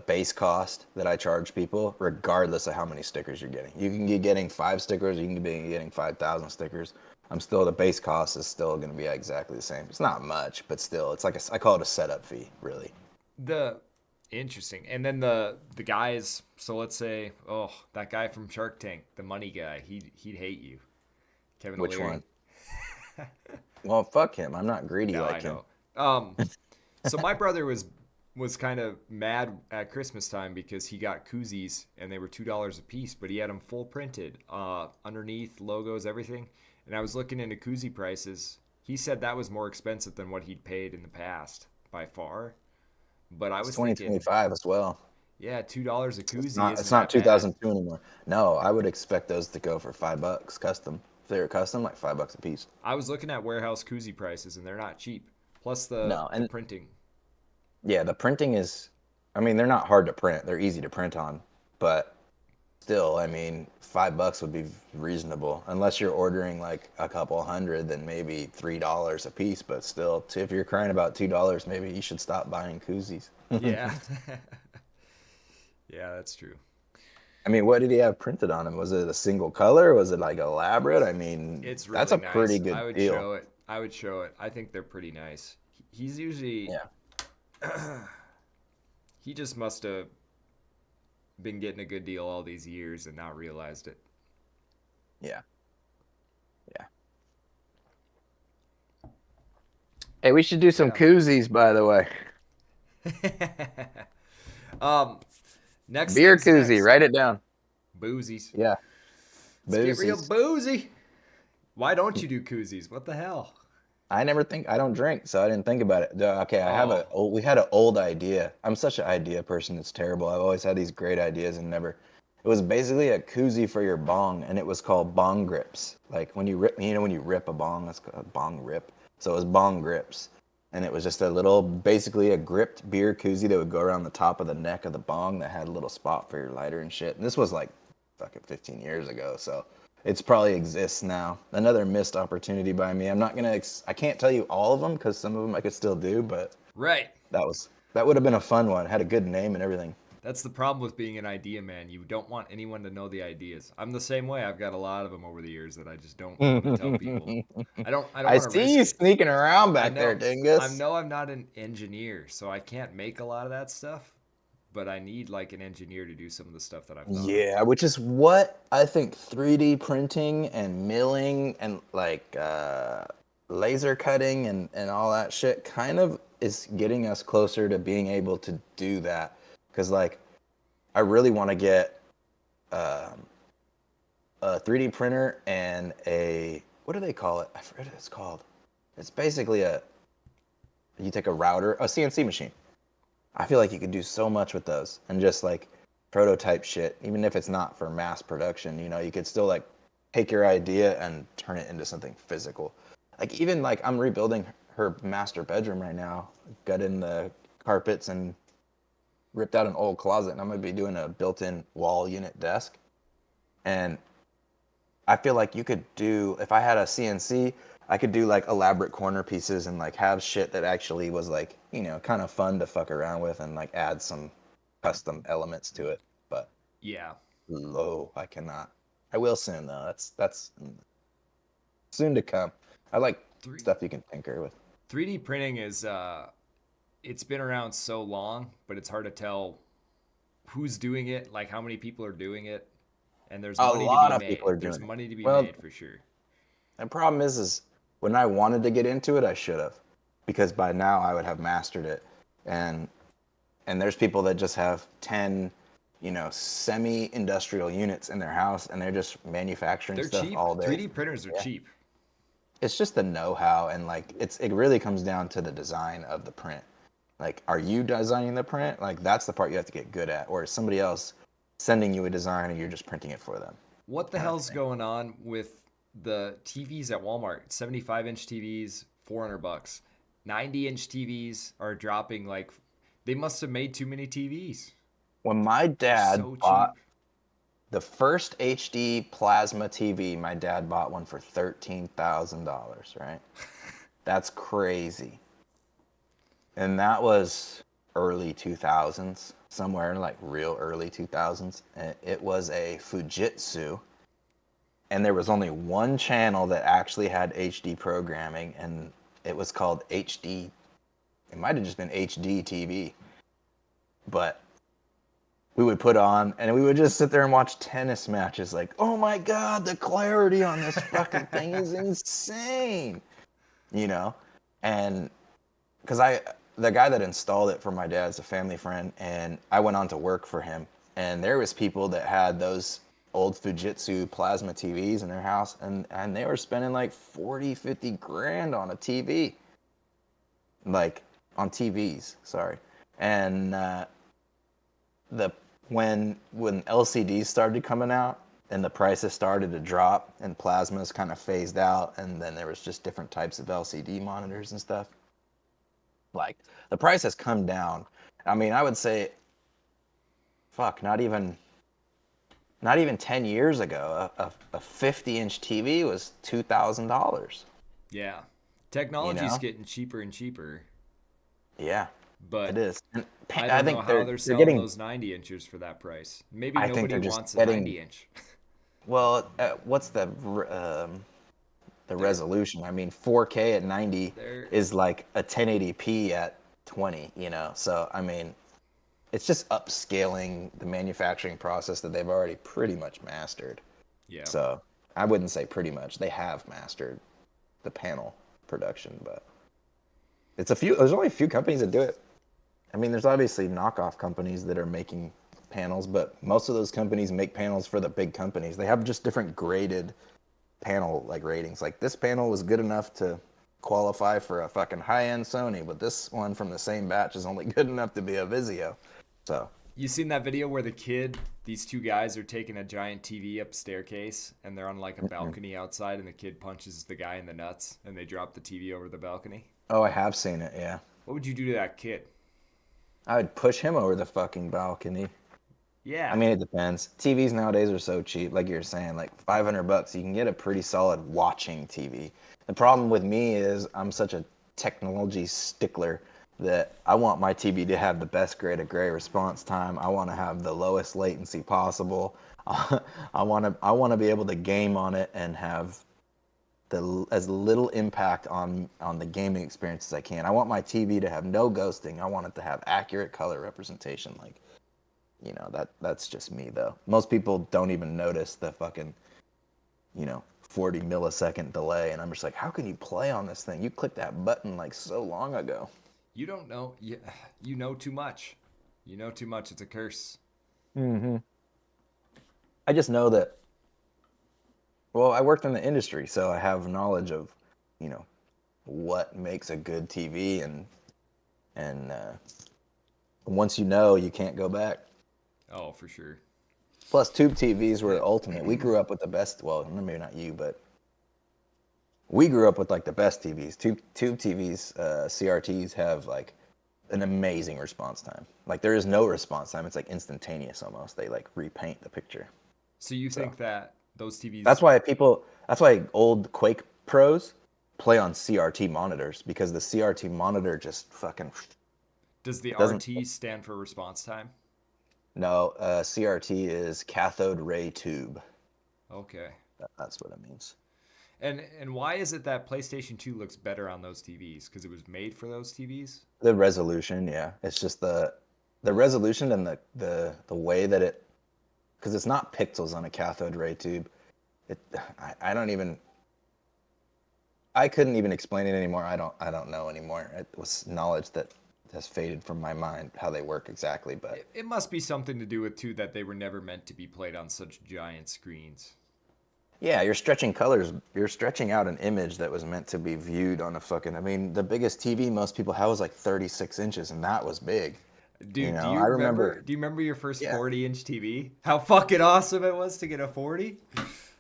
base cost that I charge people, regardless of how many stickers you're getting. You can be getting 5 stickers, you can be getting 5,000 stickers. The base cost is still going to be exactly the same. It's not much, but still, it's like I call it a setup fee, really. The Interesting. And then the guys, so let's say, oh, that guy from Shark Tank, the money guy, he'd hate you. Kevin Which O'Leary. one? Well, fuck him. I'm not greedy No, I like him. know. So my brother was kind of mad at Christmas time because he got koozies and they were $2 a piece, but he had them full printed, underneath logos, everything. And I was looking into koozie prices. He said that was more expensive than what he'd paid in the past by far. But I It's was thinking, 2025 as well. yeah, $2 a It's koozie not. isn't It's not that bad. 2002 anymore. No, I would expect those to go for $5 custom. If they were custom, like $5 a piece. I was looking at warehouse koozie prices and they're not cheap. Plus the No, the and printing. yeah, the printing is. I mean, they're not hard to print. They're easy to print on, but still, I mean, $5 would be reasonable. Unless you're ordering like a couple hundred, then maybe $3 a piece. But still, if you're crying about $2, maybe you should stop buying koozies. Yeah. Yeah, that's true. I mean, what did he have printed on him? Was it a single color? Was it like elaborate? I mean, It's that's really a pretty nice. good I would deal. show it. I would show it. I think they're pretty nice. He's usually Yeah. he just must have been getting a good deal all these years and not realized it. Yeah. Yeah. Hey, we should do some Yeah. koozies, by the way. um Next Beer thing's koozie, next. write it down. Boozies. Yeah. Let's get real Boozies. boozy. Why don't you do koozies? What the hell? I don't drink, so I didn't think about it. Okay, Oh, we had an old idea. I'm such an idea person, it's terrible. I've always had these great ideas and It was basically a koozie for your bong, and it was called bong grips. Like when you rip, when you rip a bong, that's called a bong rip. So it was bong grips, and it was just a little, basically a gripped beer koozie that would go around the top of the neck of the bong that had a little spot for your lighter and shit. And this was like fucking 15 years ago, so it's probably exists now. Another missed opportunity by me. I'm not gonna, I can't tell you all of them because some of them I could still do, but Right. that would have been a fun one. It had a good name and everything. That's the problem with being an idea man. You don't want anyone to know the ideas. I'm the same way. I've got a lot of them over the years that I just don't want to tell people. I don't I want to see risk you it. sneaking around I back there, know I dingus. know I'm not an engineer, so I can't make a lot of that stuff, but I need like an engineer to do some of the stuff that I've thought of. Yeah, which is what I think 3D printing and milling and like laser cutting and all that shit kind of is getting us closer to being able to do that. Because like, I really want to get um, a 3D printer and what do they call it? I forget what it's called. It's basically you take a router, a CNC machine. I feel like you could do so much with those and just like prototype shit, even if it's not for mass production. You could still like take your idea and turn it into something physical. Like even like I'm rebuilding her master bedroom right now, got in the carpets and ripped out an old closet, and I'm gonna be doing a built-in wall unit desk. And I feel like you could do, if I had a CNC, I could do like elaborate corner pieces and like have shit that actually was like, kind of fun to fuck around with and like add some custom elements to it. But Yeah. I cannot. I will soon though. That's soon to come. I like Three, stuff you can tinker with. 3D printing is it's been around so long, but it's hard to tell who's doing it, like how many people are doing it, and there's A money to lot be of people made. are There's doing it. money to be Well, made for sure. the problem is when I wanted to get into it, I should have, because by now I would have mastered it. And there's people that just have 10 semi-industrial units in their house, and they're just manufacturing They're stuff cheap. all day. 3D printers are Yeah. cheap. It's just the know-how, and like it really comes down to the design of the print. Like, are you designing the print? Like, that's the part you have to get good at, or is somebody else sending you a design and you're just printing it for them? What the Kind of hell's thing. going on with the TVs at Walmart? 75-inch TVs, $400. 90-inch TVs are dropping like they must have made too many TVs. When my They're dad so bought cheap. the first HD plasma TV, my dad bought one for $13,000, right? That's crazy. And that was early 2000s, somewhere in like real early 2000s. And it was a Fujitsu. And there was only one channel that actually had HD programming, and it was called HD. It might have just been HD TV. But we would put on, and we would just sit there and watch tennis matches. Like, oh my God, the clarity on this fucking thing is insane. You know? And because the guy that installed it for my dad is a family friend, and I went on to work for him, and there was people that had those old Fujitsu plasma TVs in their house, and they were spending like 40, 50 grand on a TV, like on TVs, sorry. And the when LCDs started coming out and the prices started to drop and plasmas kind of phased out, and then there was just different types of LCD monitors and stuff, like the price has come down. I mean, I would say, fuck, not even 10 years ago, a 50-inch TV was $2,000. Yeah. You Technology's know? getting cheaper and cheaper, Yeah, it but is. And I I don't know think how they're they're they're selling getting. those 90 inches for that price. Maybe I think nobody they're just wants a getting. 90 inch. Well, what's the They're resolution? I mean, 4K at 90 they're is like a 1080p at 20. So I mean, it's just upscaling the manufacturing process that they've already pretty much mastered. yeah. So I wouldn't say pretty much. They have mastered the panel production, but there's only a few companies that do it. I mean, there's obviously knockoff companies that are making panels, but most of those companies make panels for the big companies. They have just different graded panel like ratings. Like this panel was good enough to qualify for a fucking high-end Sony, but this one from the same batch is only good enough to be a Vizio. So You seen that video where these two guys are taking a giant TV up staircase and they're on like a balcony outside and the kid punches the guy in the nuts and they drop the TV over the balcony? Oh, I have seen it. Yeah, What would you do to that kid? I would push him over the fucking balcony. I Yeah. mean, it depends. TVs nowadays are so cheap. Like you're saying, like $500, you can get a pretty solid watching TV. The problem with me is I'm such a technology stickler that I want my TV to have the best grade of gray response time. I want to have the lowest latency possible. I want to be able to game on it and have as little impact on the gaming experience as I can. I want my TV to have no ghosting. I want it to have accurate color representation. Like, that's just me though. Most people don't even notice the fucking, 40 millisecond delay, and I'm just like, how can you play on this thing? You clicked that button like so long ago. You don't know. You know too much. You know too much. It's a curse. Mm-hmm. I just know that. Well, I worked in the industry, so I have knowledge of, what makes a good TV, and once you know, you can't go back. Oh, for sure. Plus, tube TVs were the ultimate. We grew up with the best. Well, maybe not you, but we grew up with like the best TVs. Tube TVs, CRTs have like an amazing response time. Like there is no response time. It's like instantaneous almost. They like repaint the picture. So you think that those TVs? That's why old Quake Pros play on CRT monitors, because the CRT monitor just fucking Does the doesn't. RT stand for response time? No, CRT is cathode ray tube. Okay. That's what it means. And why is it that PlayStation 2 looks better on those TVs? Because it was made for those TVs? The resolution, yeah. It's just the resolution and the way that it, because it's not pixels on a cathode ray tube. I don't even. I couldn't even explain it anymore. I don't know anymore. It was knowledge that has faded from my mind how they work exactly. But It must be something to do with, too, that they were never meant to be played on such giant screens. yeah, you're stretching colors. You're stretching out an image that was meant to be viewed on a fucking. I mean, the biggest TV most people have was like 36 inches, and that was big. Dude, do I remember. you remember your first Yeah. 40-inch TV? How fucking awesome it was to get a 40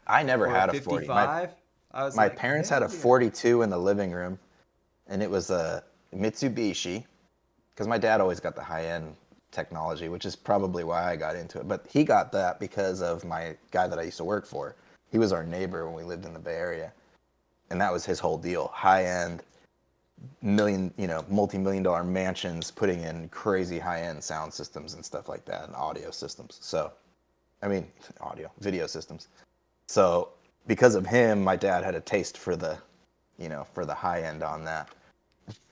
I never or had a a 40. 55? I was My like, parents hell had a yeah. 42 in the living room, and it was a Mitsubishi, because my dad always got the high-end technology, which is probably why I got into it. But he got that because of my guy that I used to work for. He was our neighbor when we lived in the Bay Area, and that was his whole deal: high-end, multi-million-dollar mansions, putting in crazy high-end sound systems and stuff like that, and audio systems. So, I mean, video systems. So, because of him, my dad had a taste for the high end on that.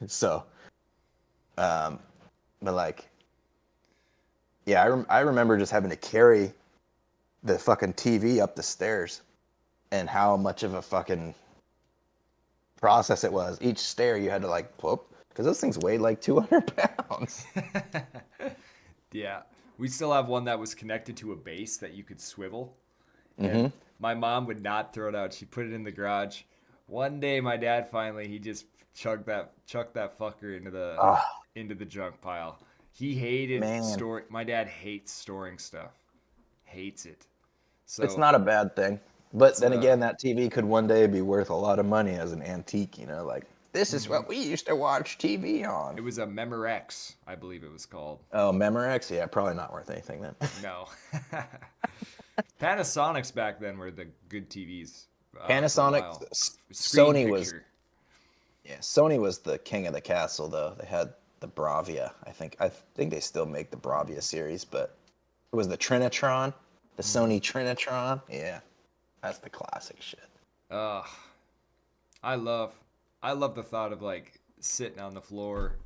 So, but like, yeah, I remember just having to carry the fucking TV up the stairs, and how much of a fucking process it was. Each stair you had to like whoop, because those things weighed like 200 pounds. Yeah. We still have one that was connected to a base that you could swivel. Mm-hmm. And my mom would not throw it out. She put it in the garage. One day my dad he just chucked that fucker into the junk pile. He hated Man. my dad hates storing stuff. Hates it. So It's not a bad thing. But then uh, again, that TV could one day be worth a lot of money as an antique, like, this is what we used to watch TV on. it was a Memorex, I believe it was called. Oh, Memorex? Yeah, probably not worth anything then. No. Panasonics back then were the good TVs. Panasonic, For a while. Screen Sony picture. Sony was the king of the castle though. They had the Bravia. I think they still make the Bravia series, but it was the Trinitron, the Sony Trinitron. Yeah. That's the classic shit. Uh, I love the thought of like sitting on the floor,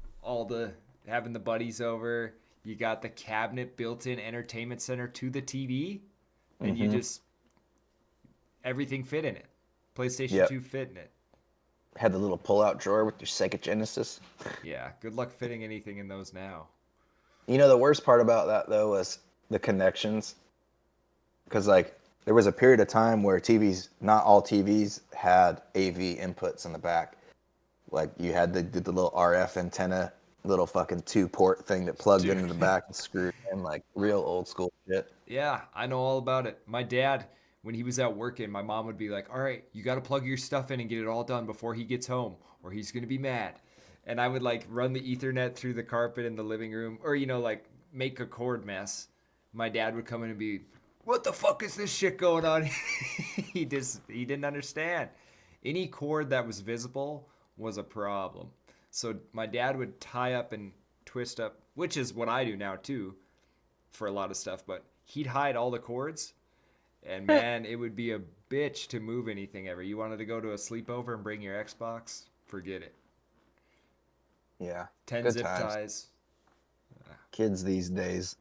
having the buddies over. You got the cabinet built-in entertainment center to the TV, and you just everything fit in it. PlayStation 2 fit in it. Had the little pull-out drawer with your Sega Genesis. Yeah, good luck fitting anything in those now. The worst part about that though was the connections, because like there was a period of time where not all TVs had AV inputs in the back. Like you had the little RF antenna little fucking 2-port thing that plugged Dude. into the back and screwed in, like real old school shit. Yeah, I know all about it. My dad, when he was out working, my mom would be like, "All right, you got to plug your stuff in and get it all done before he gets home, or he's gonna be mad." And I would like run the Ethernet through the carpet in the living room, or like make a cord mess. My dad would come in and be, "What the fuck is this shit going on?" He didn't understand. Any cord that was visible was a problem. So my dad would tie up and twist up, which is what I do now too for a lot of stuff, but he'd hide all the cords, and man, it would be a bitch to move anything ever. You wanted to go to a sleepover and bring your Xbox? Forget it. Yeah, 10 good zip times. ties. Kids these days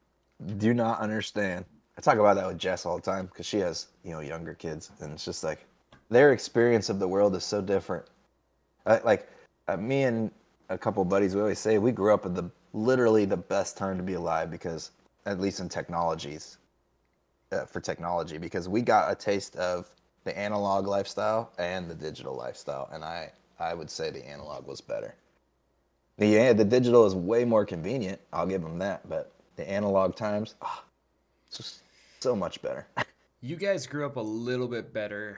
do not understand. I talk about that with Jess all the time because she has, younger kids, and it's just like their experience of the world is so different. Me and a couple buddies, we always say we grew up at literally the best time to be alive because, at least in technologies, for technology, because we got a taste of the analog lifestyle and the digital lifestyle, and I would say the analog was better. The digital is way more convenient. I'll give them that, but the analog times, it's just so much better. You guys grew up a little bit better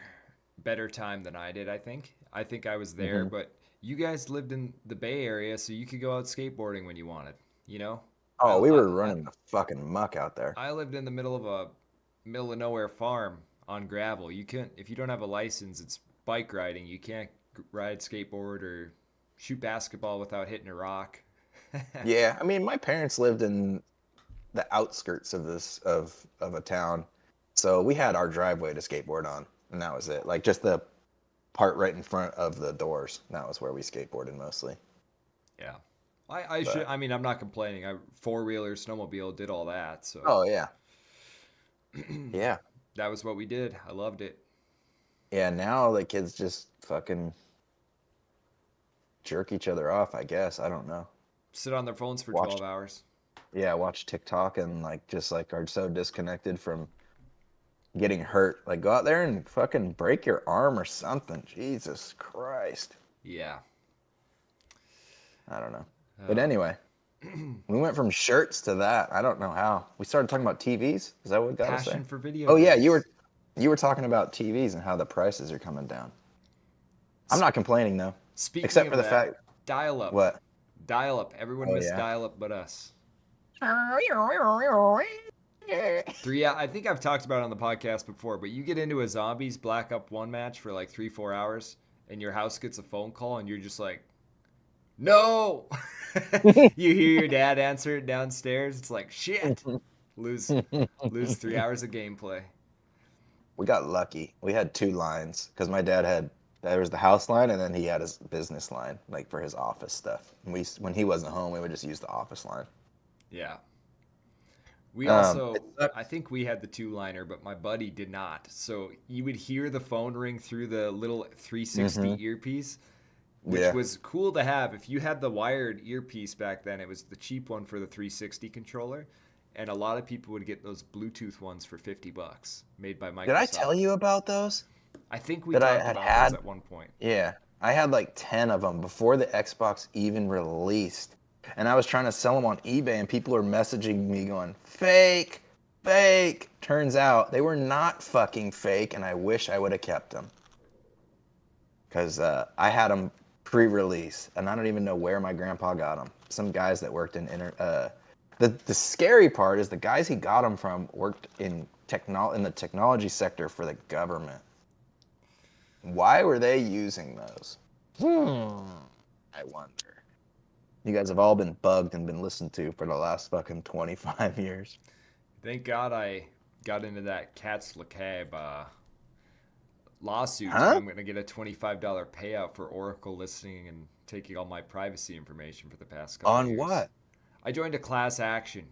time than I did, I think. I think I was there, but you guys lived in the Bay Area, so you could go out skateboarding when you wanted, you know? Oh, we were I running the fucking muck out there. I lived in the middle of nowhere farm on gravel. You can't if you don't have a license, it's bike riding. You can't ride skateboard or shoot basketball without hitting a rock. Yeah, I mean, my parents lived in the outskirts of of a town, so we had our driveway to skateboard on, and that was it. Like just the part right in front of the doors. That was where we skateboarded mostly. Yeah. I should But I mean I'm not complaining. I four-wheeler, snowmobile, did all that. So oh yeah, yeah, that was what we did. I loved it. yeah. Now the kids just fucking jerk each other off. I guess I don't know. Sit on their phones for Watch 12 hours. Yeah, watch TikTok and like just like are so disconnected from getting hurt. Like go out there and fucking break your arm or something. Jesus Christ. Yeah. I don't know. But anyway, we went from shirts to that. I don't know how. We started talking about TVs. Is that what got us Passion there? for video Oh yeah, games. you were talking about TVs and how the prices are coming down. I'm not complaining though. Speaking Except for of the that, fact dial up. what? Dial up. Everyone Oh missed yeah. dial up but us. I think I've talked about it on the podcast before, but you get into a Zombies Black Up 1 match for like 3-4 hours, and your house gets a phone call, and you're just like, no! You hear your dad answer it downstairs. It's like, shit! Lose 3 hours of gameplay. We got lucky. We had two lines because my dad had there was the house line and then he had his business line like for his office stuff. And when he wasn't home, we would just use the office line. Yeah. We It also, sucked. I think we had the two-liner, but my buddy did not. So you would hear the phone ring through the little 360 earpiece, which Yeah. was cool to have. If you had the wired earpiece back then, it was the cheap one for the 360 controller, and a lot of people would get those Bluetooth ones for $50, made by Did I tell Microsoft. you about those? I think we That I talked had about those had? at one point. Yeah. I had like 10 of them before the Xbox even released. And I was trying to sell them on eBay and people were messaging me going, fake, fake. Turns out they were not fucking fake and I wish I would have kept them. Because I had them pre-release, and I don't even know where my grandpa got them. Some guys that worked in the scary part is the guys he got them from worked in the technology sector for the government. Why were they using those? I wonder. You guys have all been bugged and been listened to for the last fucking 25 years. Thank God I got into that Cat's Le Cab lawsuit. Huh? I'm going to get a $25 payout for Oracle listening and taking all my privacy information for the past couple of On years. what? I joined a class action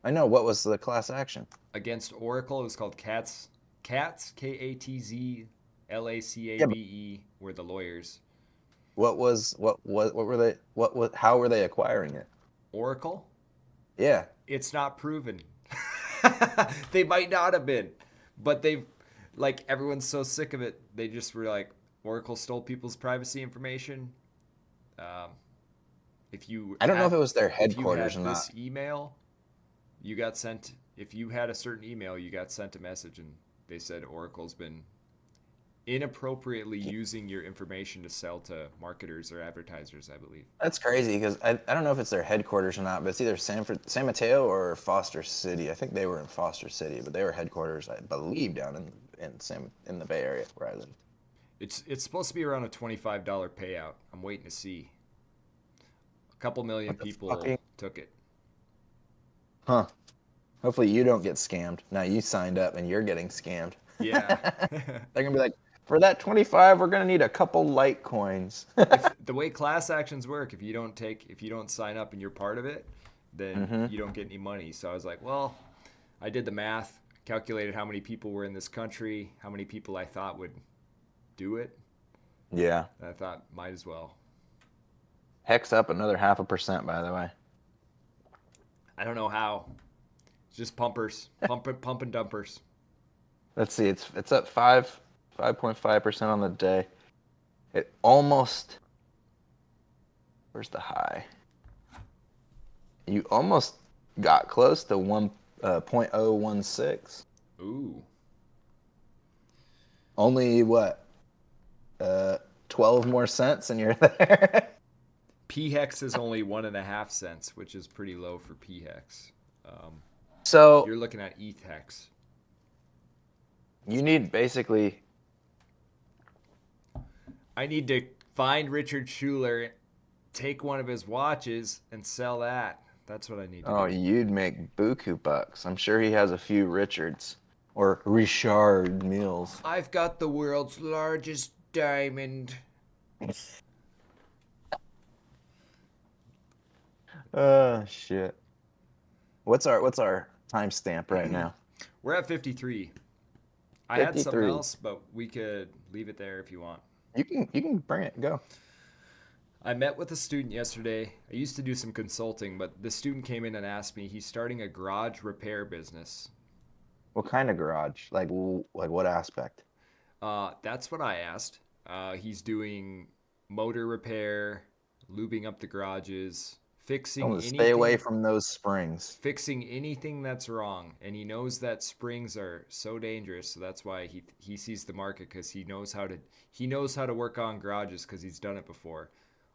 I know. What was the class action? against Oracle. It was called Cats, Katzlacabe. Yeah, but Were the lawyers. what were they how were they acquiring it? Oracle? Yeah. It's not proven. They might not have been, but they've like everyone's so sick of it. They just were like Oracle stole people's privacy information. Um, if you I don't know had, if it was their if you headquarters or had not. this email, you got sent. If you had a certain email, you got sent a message, and they said Oracle's been inappropriately using your information to sell to marketers or advertisers, I believe. That's crazy because I don't know if it's their headquarters or not, but it's either San Mateo or Foster City. I think they were in Foster City, but they were headquarters, I believe, down in the Bay Area where I live. It's supposed to be around a $25 payout. I'm waiting to see. A couple million What the people fucking took it. huh? Hopefully you don't get scammed. Now you signed up and you're getting scammed. Yeah. They're gonna be like, for that 25, we're gonna need a couple Litecoins. If the way class actions work, if you don't sign up and you're part of it, then you don't get any money. So I was like, well, I did the math, calculated how many people were in this country, how many people I thought would do it. Yeah. And I thought, might as well. Hex up another 0.5%, by the way. I don't know how. It's just pumpers, pump and dumpers. Let's see, it's up 5.5% on the day. It almost, where's the high? You almost got close to 1.016. Ooh. Only what? 12 more cents and you're there. P hex is only 1.5 cents, which is pretty low for P hex. So You're looking at ETH hex. you need basically, I need to find Richard Schuler, take one of his watches, and sell that. That's what I need to oh, do. you'd make buku bucks. I'm sure he has a few Richards or Richard Mills. I've got the world's largest diamond. Oh shit. What's our timestamp right now? We're at 53. I had something 53. else, but we could leave it there if you want. You can bring it. Go. I met with a student yesterday. I used to do some consulting, but the student came in and asked me, he's starting a garage repair business. What kind of garage? Like what aspect? That's what I asked. He's doing motor repair, lubing up the garages, fixing Oh, stay away anything, from those springs. fixing anything that's wrong. And he knows that springs are so dangerous, so that's why he sees the market, because he knows how to work on garages because he's done it before.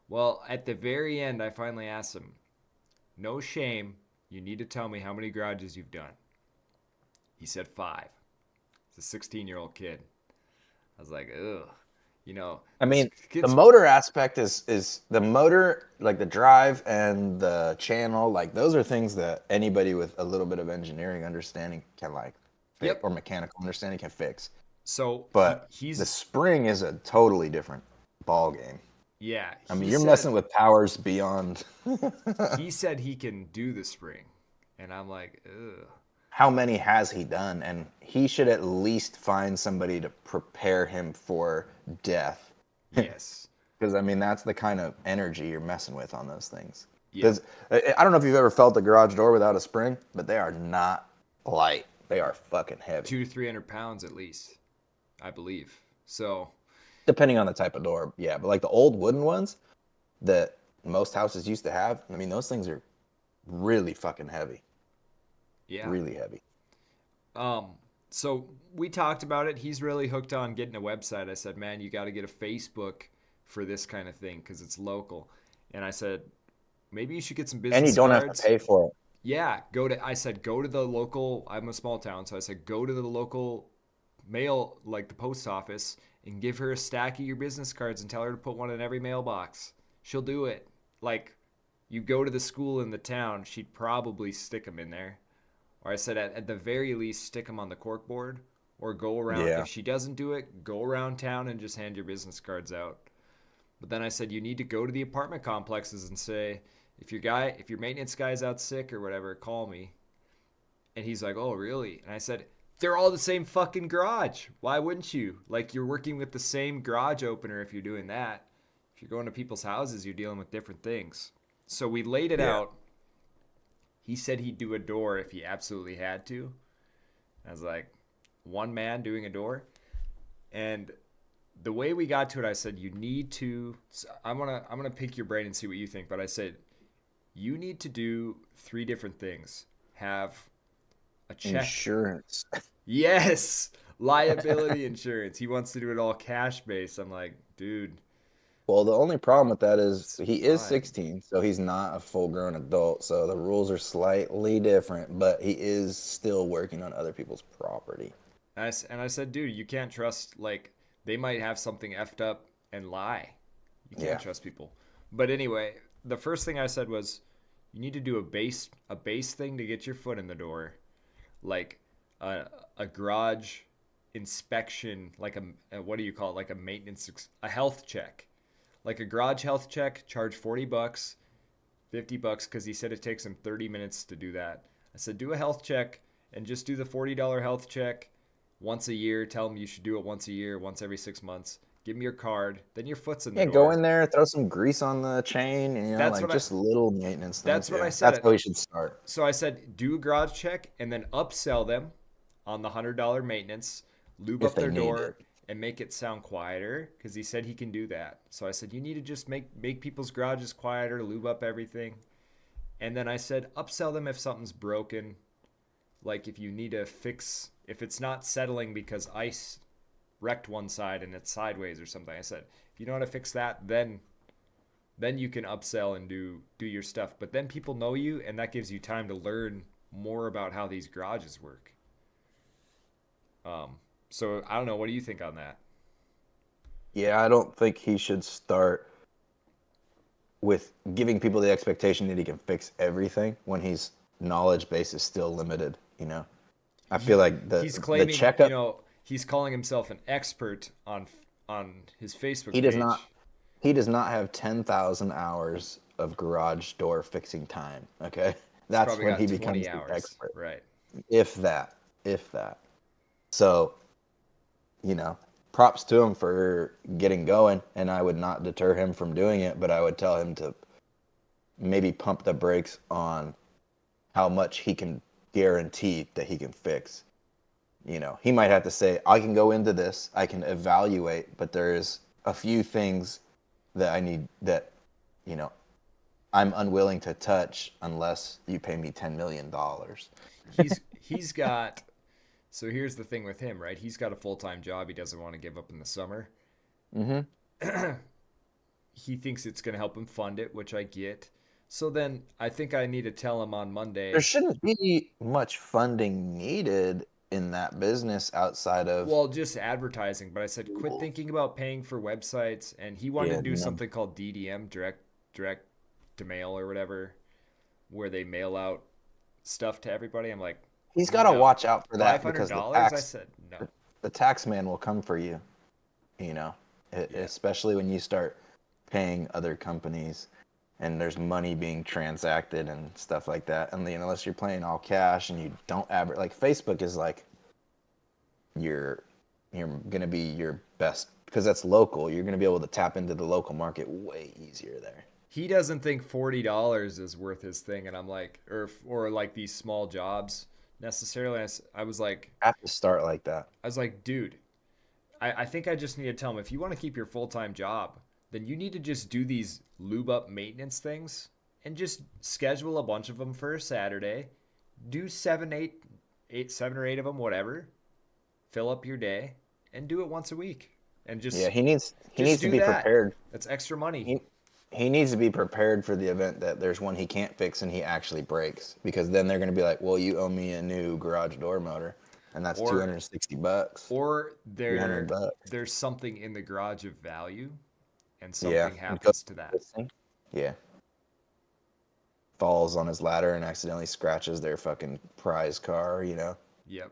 Well, at the very end, I finally asked him, no shame, you need to tell me how many garages you've done. He said 5. He's a 16-year-old kid. I was like, ugh. I mean, the kids, motor aspect is the motor, like the drive and the channel, like those are things that anybody with a little bit of engineering understanding can like fix, Yep. or mechanical understanding can fix. So But he's the spring is a totally different ball game. yeah. I mean, you're messing with powers beyond. He said he can do the spring, and I'm like, ugh. How many has he done? And he should at least find somebody to prepare him for death. Yes. Because, I mean, that's the kind of energy you're messing with on those things. Yeah. Because I don't know if you've ever felt a garage door without a spring, but they are not light. They are fucking heavy. 200 to 300 pounds at least, I believe. So Depending on the type of door, yeah. But like the old wooden ones that most houses used to have, I mean, those things are really fucking heavy. yeah. Really heavy. So we talked about it. He's really hooked on getting a website. I said, man, you got to get a Facebook for this kind of thing because it's local. And I said, maybe you should get some business And you don't cards. have to pay for it. Yeah, go to the local, I'm a small town, so I said, go to the local mail, like the post office, and give her a stack of your business cards and tell her to put one in every mailbox. She'll do it. Like, you go to the school in the town, she'd probably stick them in there. Or I said, at the very least, stick them on the cork board, or go around. Yeah. If she doesn't do it, go around town and just hand your business cards out. But then I said, you need to go to the apartment complexes and say, if your maintenance guy's out sick or whatever, call me. And he's like, oh, really? And I said, they're all the same fucking garage. Why wouldn't you? Like, you're working with the same garage opener if you're doing that. If you're going to people's houses, you're dealing with different things. So we laid it out. He said he'd do a door if he absolutely had to. I was like, one man doing a door? And the way we got to it, I said, you need to. I'm gonna pick your brain and see what you think. But I said, you need to do 3 different things. Have a check. Insurance. Yes, liability insurance. He wants to do it all cash based. I'm like, dude, Well, the only problem with that is it's he is fine. 16, so he's not a full-grown adult. So the rules are slightly different, but he is still working on other people's property. And I said, dude, you can't trust, like, they might have something effed up and lie. You can't Yeah. trust people. But anyway, the first thing I said was, you need to do a base thing to get your foot in the door, like a garage inspection, like what do you call it, like a a health check, like a garage health check. Charge $40, $50 because he said it takes him 30 minutes to do that. I said, do a health check and just do the $40 health check once a year. Tell him you should do it once a year, once every 6 months. Give him your card, then your foot's in the Yeah, go door. in there, throw some grease on the chain, and That's like what I just little maintenance that's things. what I Yeah, said. that's how we should start. So I said, do a garage check and then upsell them on the $100 maintenance, lube If up they their need it. door, and make it sound quieter because he said he can do that. So I said, you need to just make people's garages quieter, lube up everything. And then I said, upsell them if something's broken. Like if you need to fix, if it's not settling because ice wrecked one side and it's sideways or something. I said, if you know how to fix that, then you can upsell and do your stuff. But then people know you, and that gives you time to learn more about how these garages work. So I don't know. What do you think on that? Yeah, I don't think he should start with giving people the expectation that he can fix everything when his knowledge base is still limited, you know? I feel like He's the claiming, checkup, he's calling himself an expert on his Facebook he does not page. he does not have 10,000 hours of garage door fixing time, okay? He's That's probably when he got 20 becomes the hours, expert. right? If that, if that. So, props to him for getting going, and I would not deter him from doing it, but I would tell him to maybe pump the brakes on how much he can guarantee that he can fix. He might have to say, I can go into this, I can evaluate, but there's a few things that I need that, you know, I'm unwilling to touch unless you pay me $10 million. He's got. So here's the thing with him, right? He's got a full-time job he doesn't want to give up in the summer. Mm-hmm. He thinks it's going to help him fund it, which I get. So then I think I need to tell him on There Monday. shouldn't be much funding needed in that business outside of, Well, just advertising, but I said quit thinking about paying for websites, and he wanted yeah, to do no. something called DDM, direct to mail or whatever, where they mail out stuff to everybody. I'm like, He's got to no, watch out for five that hundred because dollars. I said no. the tax man will come for you, Yeah. especially when you start paying other companies and there's money being transacted and stuff like that. And unless you're playing all cash and you don't advert, like Facebook is like you're gonna be your best because that's local. You're gonna be able to tap into the local market way easier there. He doesn't think $40 is worth his thing, and I'm like, or like these small jobs necessarily. I was like, Have to start like that. dude, I think I just need to tell him if you want to keep your full time job, then you need to just do these lube up maintenance things and just schedule a bunch of them for a Saturday. Do 7 or 8 of them, whatever. Fill up your day and do it once a week, and Yeah, just he needs to do be that. prepared. That's extra money. He needs to be prepared for the event that there's one he can't fix and he actually breaks, because then they're going to be like, well, you owe me a new garage door motor, and that's Or $260, or $300. there's something in the garage of value, and Yeah, something and goes happens to that. missing. Yeah, falls on his ladder and accidentally scratches their fucking prize car. Yep.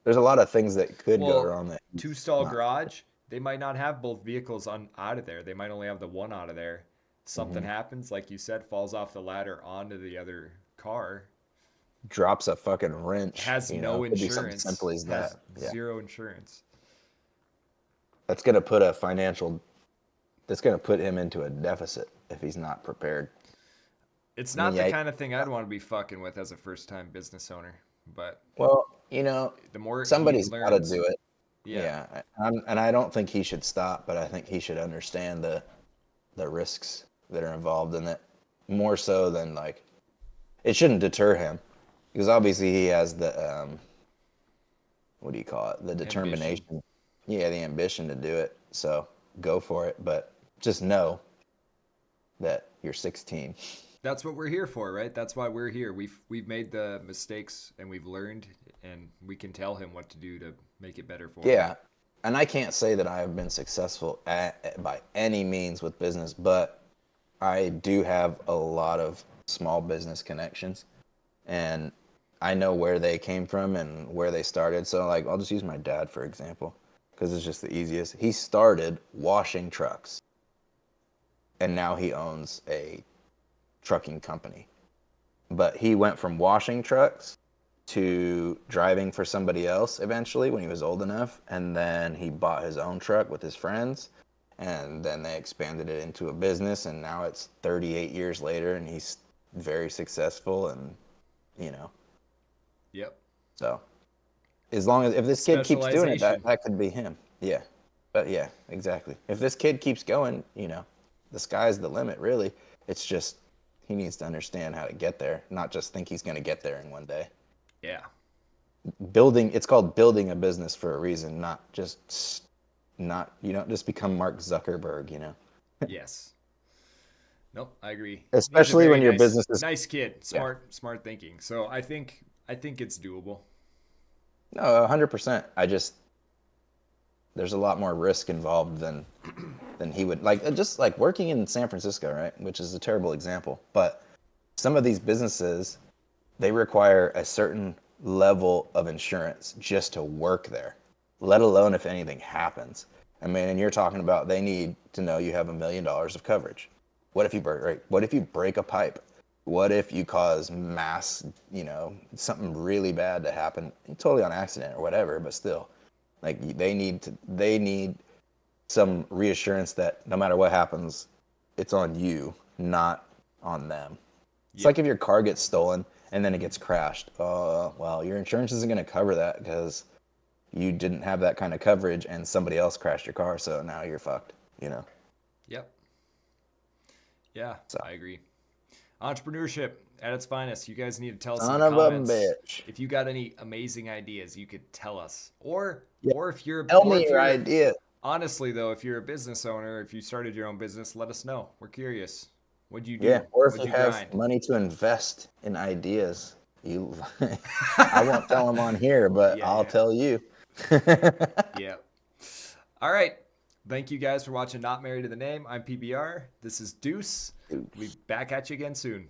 There's a lot of things that could go Well, wrong that he's two stall not. garage, they might not have both vehicles out of there. They might only have the one out of there. Something Mhm. happens, like you said, falls off the ladder onto the other car. Drops a fucking wrench. Has no It could be something insurance. simple as Has that. Yeah, zero insurance. that's gonna put a financial. That's gonna put him into a deficit if he's not prepared. It's I mean, not the yeah. kind of thing I'd want to be fucking with as a first time business owner. But Well, the more he somebody's got to learns, do it. yeah. Yeah, and I don't think he should stop, but I think he should understand the risks that are involved in it. more so than like it shouldn't deter him because obviously he has the what do you call it? The determination. Ambition. Yeah, the ambition to do it. So go for it, but just know that you're 16. That's what we're here for, right? That's why we're here. We've made the mistakes and we've learned, and we can tell him what to do to make it better for him. Yeah, and I can't say that I have been successful by any means with business, but I do have a lot of small business connections, and I know where they came from and where they started. So, like, I'll just use my dad for example, because it's just the easiest. He started washing trucks, and now he owns a trucking company. But he went from washing trucks to driving for somebody else eventually when he was old enough, and then he bought his own truck with his friends, and then they expanded it into a business, and now it's 38 years later and he's very successful, and you know, Yep. so as long as if this kid keeps doing it, Specialization. that could be him. Yeah, but yeah, exactly, if this kid keeps going, you know, the sky's the limit really. It's just he needs to understand how to get there, not just think he's going to get there in one day. Yeah. It's called building a business for a reason, not you don't just become Mark Zuckerberg, you know. Yes. Nope, I agree. He's a Especially very when your nice business is nice kid. yeah. Smart thinking. So I think it's doable. No, 100%. There's a lot more risk involved than he would like, just like working in San Francisco, right? Which is a terrible example, but some of these businesses, they require a certain level of insurance just to work there, let alone if anything happens. I mean, and you're talking about they need to know you have $1 million of coverage. What if you break, right? What if you break a pipe? What if you cause mass, you know, something really bad to happen, totally on accident or whatever, but still, like they need some reassurance that no matter what happens, it's on you, not on them. It's Yep. like if your car gets stolen and then it gets crashed. Well, your insurance isn't going to cover that because you didn't have that kind of coverage and somebody else crashed your car, so now you're fucked, you know? Yep. Yeah, So, I agree. Entrepreneurship at its finest. You guys need to tell us in son the of a comments bitch. if you got any amazing ideas. You could tell us, or Yeah, if you're tell me your idea. honestly though, if you're a business owner, if you started your own business, let us know. We're curious. What'd you Yeah, do? or if What'd you you have grind? money to invest in ideas, you I won't tell them on here, but Yeah, I'll yeah, tell you. yeah. All right. Thank you guys for watching Not Married to the Name. I'm PBR. This is Deuce. We'll be back at you again soon.